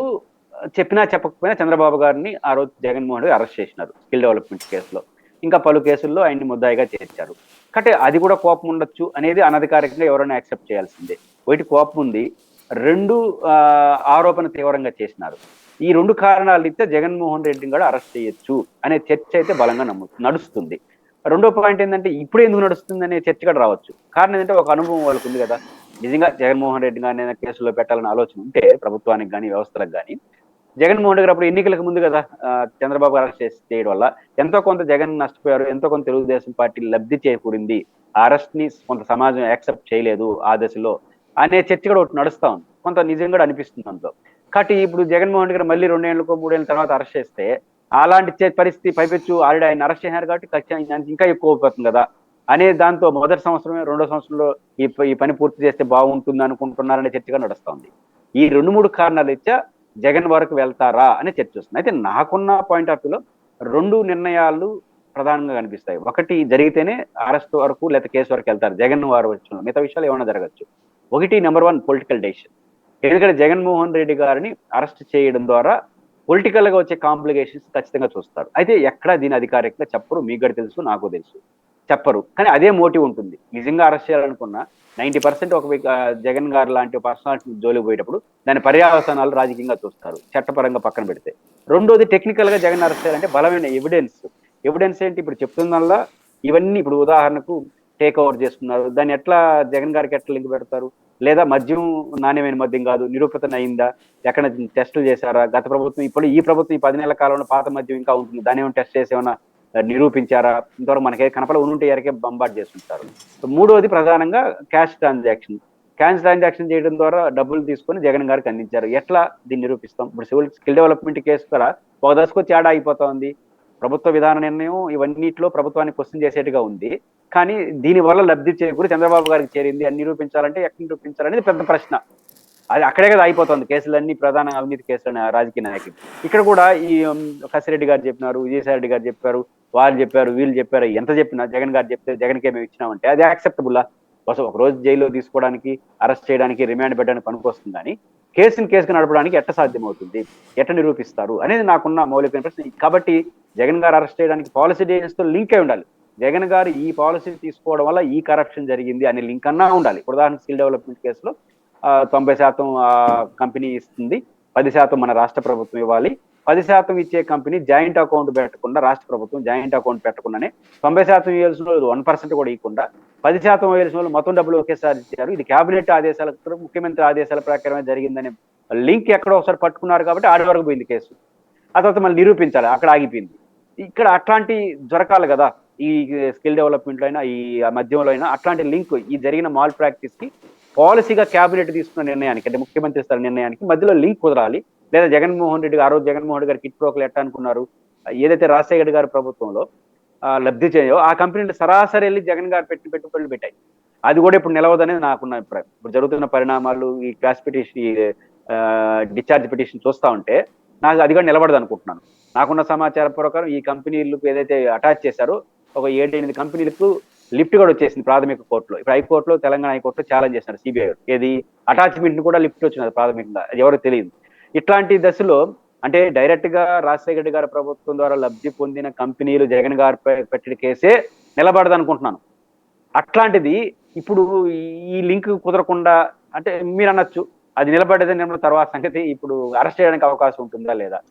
చెప్పినా చెప్పకపోయినా చంద్రబాబు గారిని ఆ రోజు జగన్మోహన్ రెడ్డి అరెస్ట్ చేసినారు స్కిల్ డెవలప్మెంట్ కేసులో. ఇంకా పలు కేసుల్లో ఆయన్ని ముద్దాయిగా చేర్చారు. కాబట్టి అది కూడా కోపం ఉండొచ్చు అనేది అనధికారికంగా ఎవరైనా యాక్సెప్ట్ చేయాల్సిందే. ఒకటి కోపం ఉంది, 2 ఆరోపణ తీవ్రంగా చేసినారు. ఈ 2 కారణాలు ఇస్తే జగన్మోహన్ రెడ్డిని కూడా అరెస్ట్ చేయొచ్చు అనే చర్చ అయితే బలంగా నడుస్తుంది. రెండో పాయింట్ ఏంటంటే ఇప్పుడు ఎందుకు నడుస్తుంది అనే చర్చ కూడా రావచ్చు. కారణం ఏంటంటే ఒక అనుభవం వాళ్ళకు ఉంది కదా. నిజంగా జగన్మోహన్ రెడ్డి గారిని కేసులో పెట్టాలని ఆలోచన ఉంటే ప్రభుత్వానికి కానీ వ్యవస్థలకు కానీ, జగన్మోహన్ రెడ్డి గారు అప్పుడు ఎన్నికలకు ముందు కదా చంద్రబాబు అరెస్ట్ చేయడం వల్ల ఎంతో కొంత జగన్ నష్టపోయారు, ఎంతో కొంత తెలుగుదేశం పార్టీ లబ్ధి చేకూరింది, అరెస్ట్ ని కొంత సమాజం యాక్సెప్ట్ చేయలేదు ఆ దశలో అనే చర్చ కూడా ఒకటి నడుస్తా ఉంది. కొంత నిజం కూడా అనిపిస్తుంది అందులో. కాబట్టి ఇప్పుడు జగన్మోహన్ రెడ్డి గారు మళ్ళీ 2 ఏళ్ళకో 3 ఏళ్ళ తర్వాత అరెస్ట్ చేస్తే అలాంటి పరిస్థితి పైపెచ్చు ఆల్రెడీ ఆయన అరెస్ట్ చేశారు కాబట్టి ఖచ్చితంగా ఇంకా ఎక్కువ అయిపోతుంది కదా అనే దాంతో మొదటి సంవత్సరమే 2వ సంవత్సరంలో ఈ పని పూర్తి చేస్తే బాగుంటుంది అనుకుంటున్నారనే చర్చగా నడుస్తోంది. ఈ 2-3 కారణాలు ఇచ్చా జగన్ వరకు వెళ్తారా అనే చర్చ వస్తుంది. అయితే నాకున్న పాయింట్ ఆఫ్ వ్యూలో 2 నిర్ణయాలు ప్రధానంగా కనిపిస్తాయి. ఒకటి జరిగితేనే అరెస్ట్ వరకు లేదా కేసు వరకు వెళ్తారు జగన్ వారు వచ్చిన, మిగతా విషయాలు ఏమైనా జరగచ్చు. ఒకటి నెంబర్ 1 పొలిటికల్ డెసిషన్. ఎందుకంటే జగన్మోహన్ రెడ్డి గారిని అరెస్ట్ చేయడం ద్వారా పొలిటికల్ గా వచ్చే కాంప్లికేషన్స్ ఖచ్చితంగా చూస్తారు. అయితే ఎక్కడ దీని అధికారికంగా చెప్పరు, మీకు కూడా తెలుసు, నాకు తెలుసు, చెప్పరు. కానీ అదే మోటివ్ ఉంటుంది. నిజంగా అరెస్ట్ చేయాలనుకున్న 90% ఒక జగన్ గారు లాంటి పర్సనాలిటీ జోలికి పోయేటప్పుడు దాని పర్యావసనాలు రాజకీయంగా చూస్తారు, చట్టపరంగా పక్కన పెడితే. రెండోది టెక్నికల్ గా జగన్ అరెస్ట్ చేయాలంటే బలమైన ఎవిడెన్స్ ఏంటి ఇప్పుడు చెప్తుందల్లా ఇవన్నీ. ఇప్పుడు ఉదాహరణకు టేక్ ఓవర్ చేస్తున్నారు, దాన్ని ఎట్లా జగన్ గారికి ఎట్లా లింక్ పెడతారు? లేదా మద్యం నాణ్యమైన మద్యం కాదు, నిరూపితం అయిందా, ఎక్కడ టెస్టులు చేశారా, గత ప్రభుత్వం ఇప్పుడు ఈ ప్రభుత్వం ఈ 10 నెలల కాలంలో పాత మద్యం ఇంకా ఉంటుంది, దాని ఏమైనా టెస్ట్ చేసి ఏమైనా నిరూపించారా, ఇంతవరకు మనకే కనపడ ఉంటే ఎరకే బంబాట్ చేస్తుంటారు. మూడోది ప్రధానంగా క్యాష్ ట్రాన్సాక్షన్ చేయడం ద్వారా డబ్బులు తీసుకొని జగన్ గారికి అందించారు. ఎట్లా దీన్ని నిరూపిస్తాం? ఇప్పుడు స్కిల్ డెవలప్మెంట్ కేసు కూడా ఒక దశకు తేడా అయిపోతా ఉంది. ప్రభుత్వ విధాన నిర్ణయం ఇవన్నిట్లో ప్రభుత్వాన్ని క్వశ్చన్ చేసేట్టుగా ఉంది. కానీ దీనివల్ల లబ్ధి చేకూరి చంద్రబాబు గారికి చేరింది అని నిరూపించాలంటే ఎక్కడ నిరూపించాలనేది పెద్ద ప్రశ్న. అది అక్కడే కదా అయిపోతుంది కేసులన్నీ, ప్రధాన అవినీతి కేసులు రాజకీయ నాయకులు. ఇక్కడ కూడా ఈ కసిరెడ్డి గారు చెప్పినారు, విజయసాయి రెడ్డి గారు చెప్పారు, వాళ్ళు చెప్పారు, వీళ్ళు చెప్పారు, ఎంత చెప్పినా జగన్ గారు చెప్తే జగన్కే మేము ఇచ్చినామంటే అది యాక్సెప్టబుల్లా? ఒక రోజు జైల్లో తీసుకోవడానికి, అరెస్ట్ చేయడానికి, రిమాండ్ పెట్టడానికి పనికొస్తుంది. కానీ కేసుకు నడపడానికి ఎట్ట సాధ్యమవుతుంది, ఎట్ట నిరూపిస్తారు అనేది నాకున్న మౌలికమైన ప్రశ్న. కాబట్టి జగన్ గారు అరెస్ట్ చేయడానికి పాలసీ డేషన్స్ తో లింక్ అయి ఉండాలి. జగన్ గారు ఈ పాలసీ తీసుకోవడం వల్ల ఈ కరప్షన్ జరిగింది అనే లింక్ అన్నా ఉండాలి. ఉదాహరణ స్కిల్ డెవలప్మెంట్ కేసులో 90% కంపెనీ ఇస్తుంది, 10% మన రాష్ట్ర ప్రభుత్వం ఇవ్వాలి. 10% ఇచ్చే కంపెనీ జాయింట్ అకౌంట్ పెట్టకుండా, రాష్ట్ర ప్రభుత్వం జాయింట్ అకౌంట్ పెట్టకుండానే 90% ఇవ్వాల్సిన వాళ్ళు 1% కూడా ఇవ్వకుండా 10% ఇవ్వాల్సిన వాళ్ళు మొత్తం డబ్బులు ఒకేసారి ఇచ్చారు. ఇది కేబినెట్ ఆదేశాల, ముఖ్యమంత్రి ఆదేశాల ప్రకారమే జరిగిందనే లింక్ ఎక్కడో ఒకసారి పట్టుకున్నారు కాబట్టి ఆడి వరకు పోయింది కేసు. ఆ తర్వాత మళ్ళీ నిరూపించాలి, అక్కడ ఆగిపోయింది. ఇక్కడ అట్లాంటి దొరకాలి కదా ఈ స్కిల్ డెవలప్మెంట్ లో అయినా, ఈ మద్యంలో అయినా అట్లాంటి లింక్ ఈ జరిగిన మాల్ ప్రాక్టీస్ కి పాలసీగా కేబినెట్ తీసుకున్న నిర్ణయానికి, అంటే ముఖ్యమంత్రి స్థాయి నిర్ణయానికి మధ్యలో లింక్ కుదరాలి. లేదా జగన్మోహన్ రెడ్డి గారు జగన్మోహన్ రెడ్డి గారు కిట్ ప్రోకలు ఎట్లా అనుకున్నారు, ఏదైతే రాజశేఖర్ గారి ప్రభుత్వంలో లబ్ధి చేయో ఆ కంపెనీలు సరాసరి వెళ్ళి జగన్ గారు పెట్టుబడులు పెట్టాయి. అది కూడా ఇప్పుడు నిలవదనేది నాకున్న అభిప్రాయం. ఇప్పుడు జరుగుతున్న పరిణామాలు, ఈ క్లాస్ పిటిషన్, డిశ్చార్జ్ పిటిషన్ చూస్తా ఉంటే నాకు అది కూడా నిలబడదు అనుకుంటున్నాను. నాకున్న సమాచారం ప్రకారం ఈ కంపెనీలకు ఏదైతే అటాచ్ చేశారో ఒక 7-8 కంపెనీలకు లిఫ్ట్ కూడా వచ్చేసింది ప్రాథమిక కోర్టులో. ఇప్పుడు హైకోర్టులో, తెలంగాణ హైకోర్టులో ఛాలెంజ్ చేస్తున్నారు సిబిఐ. ఏది అటాచ్మెంట్ ని కూడా లిఫ్ట్ వచ్చినది ప్రాథమికంగా, అది ఎవరో తెలియదు. ఇట్లాంటి దశలో అంటే డైరెక్ట్ గా రాజశేఖర రెడ్డి గారి ప్రభుత్వం ద్వారా లబ్ధి పొందిన కంపెనీలు జగన్ గారి పెట్టిన కేసే నిలబడదు అనుకుంటున్నాను. అట్లాంటిది ఇప్పుడు ఈ లింక్ కుదరకుండా, అంటే మీరు అనొచ్చు అది నిలబడేదని తర్వాత సంగతి, ఇప్పుడు అరెస్ట్ చేయడానికి అవకాశం ఉంటుందా లేదా?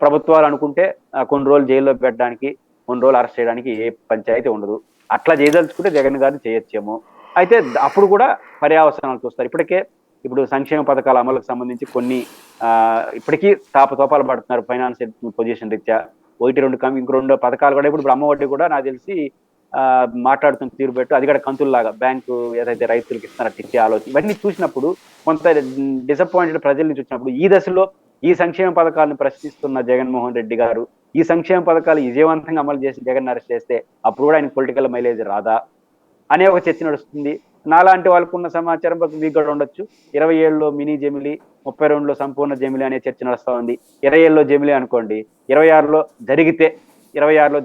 ప్రభుత్వాలు అనుకుంటే కొన్ని రోజులు జైల్లో పెట్టడానికి, కొన్ని రోజులు అరెస్ట్ చేయడానికి ఏ పంచాయతీ ఉండదు. అట్లా చేయదలుచుకుంటే జగన్ గారిని చేయొచ్చేమో. అయితే అప్పుడు కూడా పర్యావసనాలు చూస్తారు. ఇప్పుడు సంక్షేమ పథకాల అమలుకు సంబంధించి కొన్ని ఇప్పటికీ తాపతోపాలు పడుతున్నారు ఫైనాన్షియల్ పొజిషన్ రీత్యా. 1-2 ఇంక 2 పథకాలు కూడా ఇప్పుడు అమ్మ ఒడి కూడా నాకు తెలిసి మాట్లాడుతున్న తీరు పెట్టు, అది కూడా కంతుల్లాగా బ్యాంకు ఏదైతే రైతులకు ఇస్తున్నారో ఇచ్చే ఆలోచన, ఇవన్నీ చూసినప్పుడు కొంత డిసప్పాయింటెడ్ ప్రజల నుంచి వచ్చినప్పుడు ఈ దశలో ఈ సంక్షేమ పథకాలను ప్రశ్నిస్తున్న జగన్మోహన్ రెడ్డి గారు ఈ సంక్షేమ పథకాలు విజయవంతంగా అమలు చేసి జగన్ అరెస్ట్ చేస్తే అప్పుడు కూడా ఆయన పొలిటికల్ మైలేజ్ రాదా అనే ఒక చర్చ నడుస్తుంది. నాలాంటి వాళ్ళకున్న సమాచారం మీకు కూడా ఉండొచ్చు. 27లో మినీ జమిలీ, 32లో సంపూర్ణ జమిలీ అనే చర్చ నడుస్తా ఉంది. 27లో జమిలీ అనుకోండి, 26లో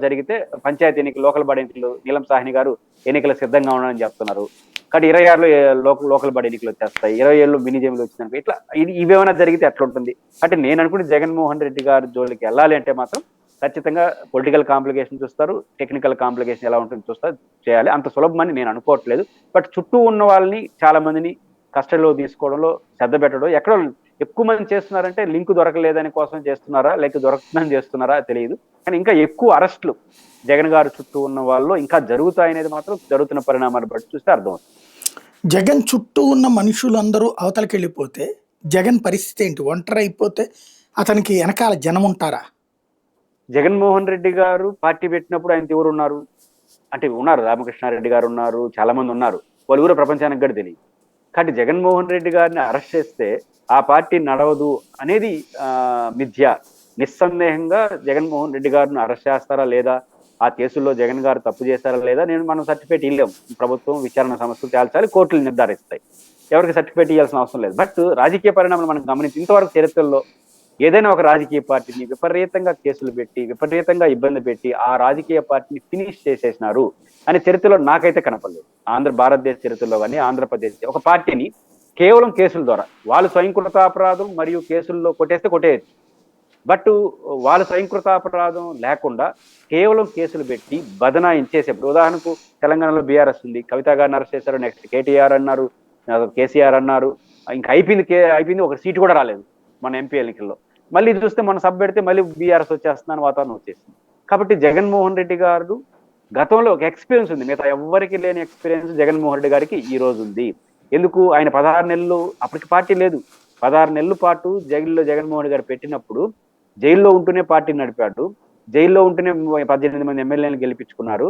జరిగితే పంచాయతీ ఎన్నికలు, లోకల్ బాడీ ఎన్నికలు, నీలం సాహ్ని గారు ఎన్నికలు సిద్ధంగా ఉన్నారని చెప్తున్నారు. కానీ 26లో లోకల్ బాడీ ఎన్నికలు వచ్చేస్తాయి, 27లో మినీ జమిలీ వచ్చిందనుకో. ఇట్లా ఇవేమైనా జరిగితే ఎట్లా ఉంటుంది అంటే నేను అనుకుంటే జగన్మోహన్ రెడ్డి గారి జోలికి వెళ్ళాలి అంటే మాత్రం ఖచ్చితంగా పొలిటికల్ కాంప్లికేషన్ చూస్తారు, టెక్నికల్ కాంప్లికేషన్ ఎలా ఉంటుందో చూస్తారు, చేయాలి. అంత సులభమని నేను అనుకోవట్లేదు. బట్ చుట్టూ ఉన్న వాళ్ళని చాలా మందిని కస్టడీలో తీసుకోవడంలో శ్రద్ధ పెట్టడం, ఎక్కడో ఎక్కువ మంది చేస్తున్నారంటే లింక్ దొరకలేదని కోసం చేస్తున్నారా, లేక దొరకతుందని చేస్తున్నారా తెలియదు. కానీ ఇంకా ఎక్కువ అరెస్టులు జగన్ గారు చుట్టూ ఉన్న వాళ్ళు ఇంకా జరుగుతాయనేది మాత్రం జరుగుతున్న పరిణామాన్ని బట్టి చూస్తే అర్థమవుతుంది. జగన్ చుట్టూ ఉన్న మనుషులందరూ అవతలకి వెళ్ళిపోతే జగన్ పరిస్థితి ఏంటి? ఒంటరి అయిపోతే అతనికి వెనకాల జనం ఉంటారా? జగన్మోహన్ రెడ్డి గారు పార్టీ పెట్టినప్పుడు ఆయన ఎవరు ఉన్నారు అంటే ఉన్నారు, రామకృష్ణారెడ్డి గారు ఉన్నారు, చాలా మంది ఉన్నారు. వాళ్ళు కూడా ప్రపంచానికి కూడా తెలియదు. కాబట్టి జగన్మోహన్ రెడ్డి గారిని అరెస్ట్ చేస్తే ఆ పార్టీ నడవదు అనేది మిథ్య. నిస్సందేహంగా జగన్మోహన్ రెడ్డి గారిని అరెస్ట్ చేస్తారా లేదా, ఆ కేసుల్లో జగన్ గారు తప్పు చేస్తారా లేదా నేను మనం సర్టిఫికేట్ ఇవ్వలేము. ప్రభుత్వం విచారణ సంస్థలు తేల్చాలి, కోర్టులు నిర్ధారిస్తాయి. ఎవరికి సర్టిఫికేట్ ఇవ్వాల్సిన అవసరం లేదు. బట్ రాజకీయ పరిణామాలు మనం గమనించి ఇంతవరకు చరిత్రలో ఏదైనా ఒక రాజకీయ పార్టీని విపరీతంగా కేసులు పెట్టి విపరీతంగా ఇబ్బంది పెట్టి ఆ రాజకీయ పార్టీని ఫినిష్ చేసేసినారు అనే చరిత్రలో నాకైతే కనపడలేదు. భారతదేశ చరిత్రలో కానీ ఆంధ్రప్రదేశ్ ఒక పార్టీని కేవలం కేసుల ద్వారా వాళ్ళు స్వయంకృతాపరాధం మరియు కేసుల్లో కొట్టేస్తే కొట్టేయచ్చు. బట్ వాళ్ళు స్వయంకృతాపరాధం లేకుండా కేవలం కేసులు పెట్టి బదనాయించేసేప్పుడు, ఉదాహరణకు తెలంగాణలో బీఆర్ఎస్ ఉంది, కవిత గారిని అరెస్ట్ చేశారు, నెక్స్ట్ కేటీఆర్ అన్నారు, కేసీఆర్ అన్నారు, ఇంకా అయిపోయింది ఒక సీటు కూడా రాలేదు మన ఎంపీ ఎన్నికల్లో. మళ్ళీ చూస్తే మన సబ్ పెడితే మళ్ళీ బీఆర్ఎస్ వచ్చేస్తుందని వాతావరణం వచ్చేసింది. కాబట్టి జగన్మోహన్ రెడ్డి గారు గతంలో ఒక ఎక్స్పీరియన్స్ ఉంది, మిగతా ఎవరికి లేని ఎక్స్పీరియన్స్ జగన్మోహన్ రెడ్డి గారికి ఈ రోజు ఉంది. ఎందుకు? ఆయన 16 నెలలు అప్పటికి పార్టీ లేదు, 16 నెలల పాటు జైల్లో జగన్మోహన్ రెడ్డి గారు పెట్టినప్పుడు జైల్లో ఉంటూనే పార్టీని నడిపాడు, జైల్లో ఉంటూనే 18 మంది ఎమ్మెల్యేలను గెలిపించుకున్నారు.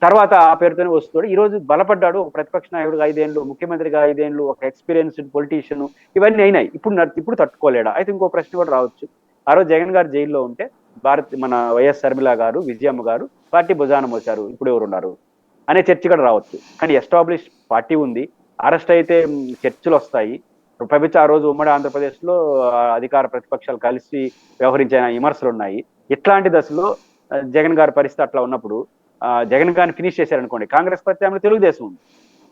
తర్వాత ఆ పేరుతోనే వస్తాడు. ఈ రోజు బలపడ్డాడు, ఒక ప్రతిపక్ష నాయకుడిగా 5 ఏళ్ళు, ముఖ్యమంత్రిగా 5 ఏళ్ళు, ఒక ఎక్స్పీరియన్స్డ్ పొలిటీషియన్, ఇవన్నీ అయినాయి. ఇప్పుడు తట్టుకోలేడా? అయితే ఇంకో ప్రశ్న కూడా రావచ్చు. ఆ రోజు జగన్ గారు జైల్లో ఉంటే మన వైఎస్ షర్మిల గారు, విజయమ్మ గారు పార్టీ భుజాన మోశారు, ఇప్పుడు ఎవరున్నారు అనే చర్చ కూడా రావచ్చు. కానీ ఎస్టాబ్లిష్ పార్టీ ఉంది, అరెస్ట్ అయితే చర్చలు వస్తాయి. ఆ రోజు ఉమ్మడి ఆంధ్రప్రదేశ్ లో అధికార ప్రతిపక్షాలు కలిసి వ్యవహరించిన విమర్శలు ఉన్నాయి. ఇట్లాంటి దశలో జగన్ గారి పరిస్థితి అట్లా ఉన్నప్పుడు జగన్ గారిని ఫినిష్ చేశారనుకోండి, కాంగ్రెస్ ప్రత్యామ్నాయం తెలుగుదేశం ఉంది.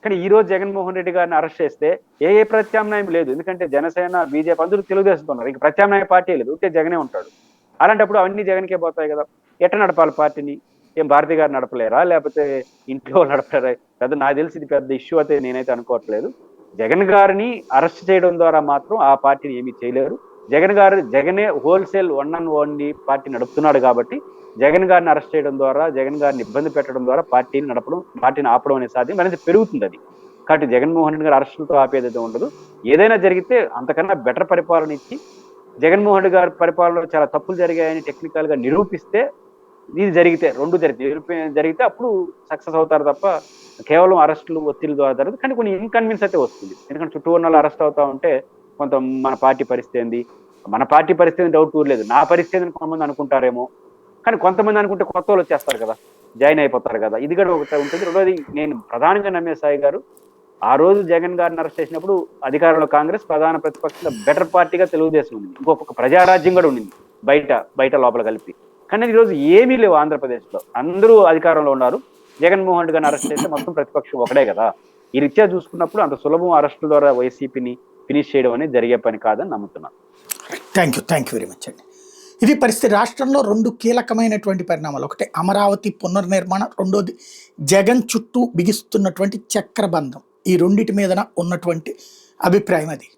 కానీ ఈ రోజు జగన్మోహన్ రెడ్డి గారిని అరెస్ట్ చేస్తే ఏ ప్రత్యామ్నాయం లేదు. ఎందుకంటే జనసేన, బీజేపీ అందరూ తెలుగుదేశంతో ఉన్నారు, ఇంక ప్రత్యామ్నాయ పార్టీ లేదు, ఉంటే జగనే ఉంటాడు. అలాంటప్పుడు అవన్నీ జగన్కే పోతాయి కదా. ఎట్లా నడపాలి పార్టీని? ఏం భారతి గారు నడపలేరా, లేకపోతే ఇంట్లో నడపలేరా? పెద్ద నాకు తెలిసి ఇది పెద్ద ఇష్యూ అయితే నేనైతే అనుకోవట్లేదు. జగన్ గారిని అరెస్ట్ చేయడం ద్వారా మాత్రం ఆ పార్టీని ఏమీ చేయలేరు. జగనే హోల్సేల్ 1 పార్టీ నడుపుతున్నాడు కాబట్టి జగన్ గారిని అరెస్ట్ చేయడం ద్వారా, జగన్ గారిని ఇబ్బంది పెట్టడం ద్వారా పార్టీని ఆపడం అనే సాధ్యం అనేది పెరుగుతుంది. అది కాబట్టి జగన్మోహన్ రెడ్డి గారు అరెస్టులతో ఆపేదైతే ఉండదు. ఏదైనా జరిగితే అంతకన్నా బెటర్ పరిపాలన ఇచ్చి జగన్మోహన్ రెడ్డి గారి పరిపాలనలో చాలా తప్పులు జరిగాయని టెక్నికల్ గా నిరూపిస్తే, ఇది జరిగితే అప్పుడు సక్సెస్ అవుతారు తప్ప కేవలం అరెస్టులు, ఒత్తిడి ద్వారా జరగదు. కానీ కొన్ని ఇన్కన్వీనియన్స్ అయితే వస్తుంది. ఎందుకంటే చుట్టూ ఉన్న వాళ్ళు అరెస్ట్ అవుతా ఉంటే కొంత మన పార్టీ పరిస్థితి డౌట్ లేదు, నా పరిస్థితి కొంతమంది అనుకుంటారేమో. కానీ కొంతమంది అనుకుంటే కొత్త వాళ్ళు వచ్చేస్తారు కదా, జాయిన్ అయిపోతారు కదా, ఇది కూడా ఒకటి ఉంటుంది. రెండోది నేను ప్రధానంగా నమ్మే సాయి గారు, ఆ రోజు జగన్ గారిని అరెస్ట్ చేసినప్పుడు అధికారంలో కాంగ్రెస్, ప్రధాన ప్రతిపక్షంలో బెటర్ పార్టీగా తెలుగుదేశం ఉంది, ఇంకొక ప్రజారాజ్యం కూడా ఉండింది బయట లోపల కలిపి. కానీ ఈరోజు ఏమీ లేవు. ఆంధ్రప్రదేశ్ లో అందరూ అధికారంలో ఉన్నారు, జగన్మోహన్ రెడ్డి గారిని అరెస్ట్ చేస్తే మొత్తం ప్రతిపక్షం ఒకటే కదా. ఈ రీత్యా చూసుకున్నప్పుడు అంత సులభం అరెస్టుల ద్వారా వైసీపీని ఫినిష్ చేయడం అనేది జరిగే పని కాదని నమ్ముతున్నాను. థ్యాంక్ యూ వెరీ మచ్ అండి. ఇది పరిస్థితి. రాష్ట్రంలో 2 కీలకమైనటువంటి పరిణామాలు, ఒకటి అమరావతి పునర్నిర్మాణం, రెండోది జగన్ చుట్టూ బిగిస్తున్నటువంటి చక్రబంధం. ఈ రెండిటి మీదన ఉన్నటువంటి అభిప్రాయం అది.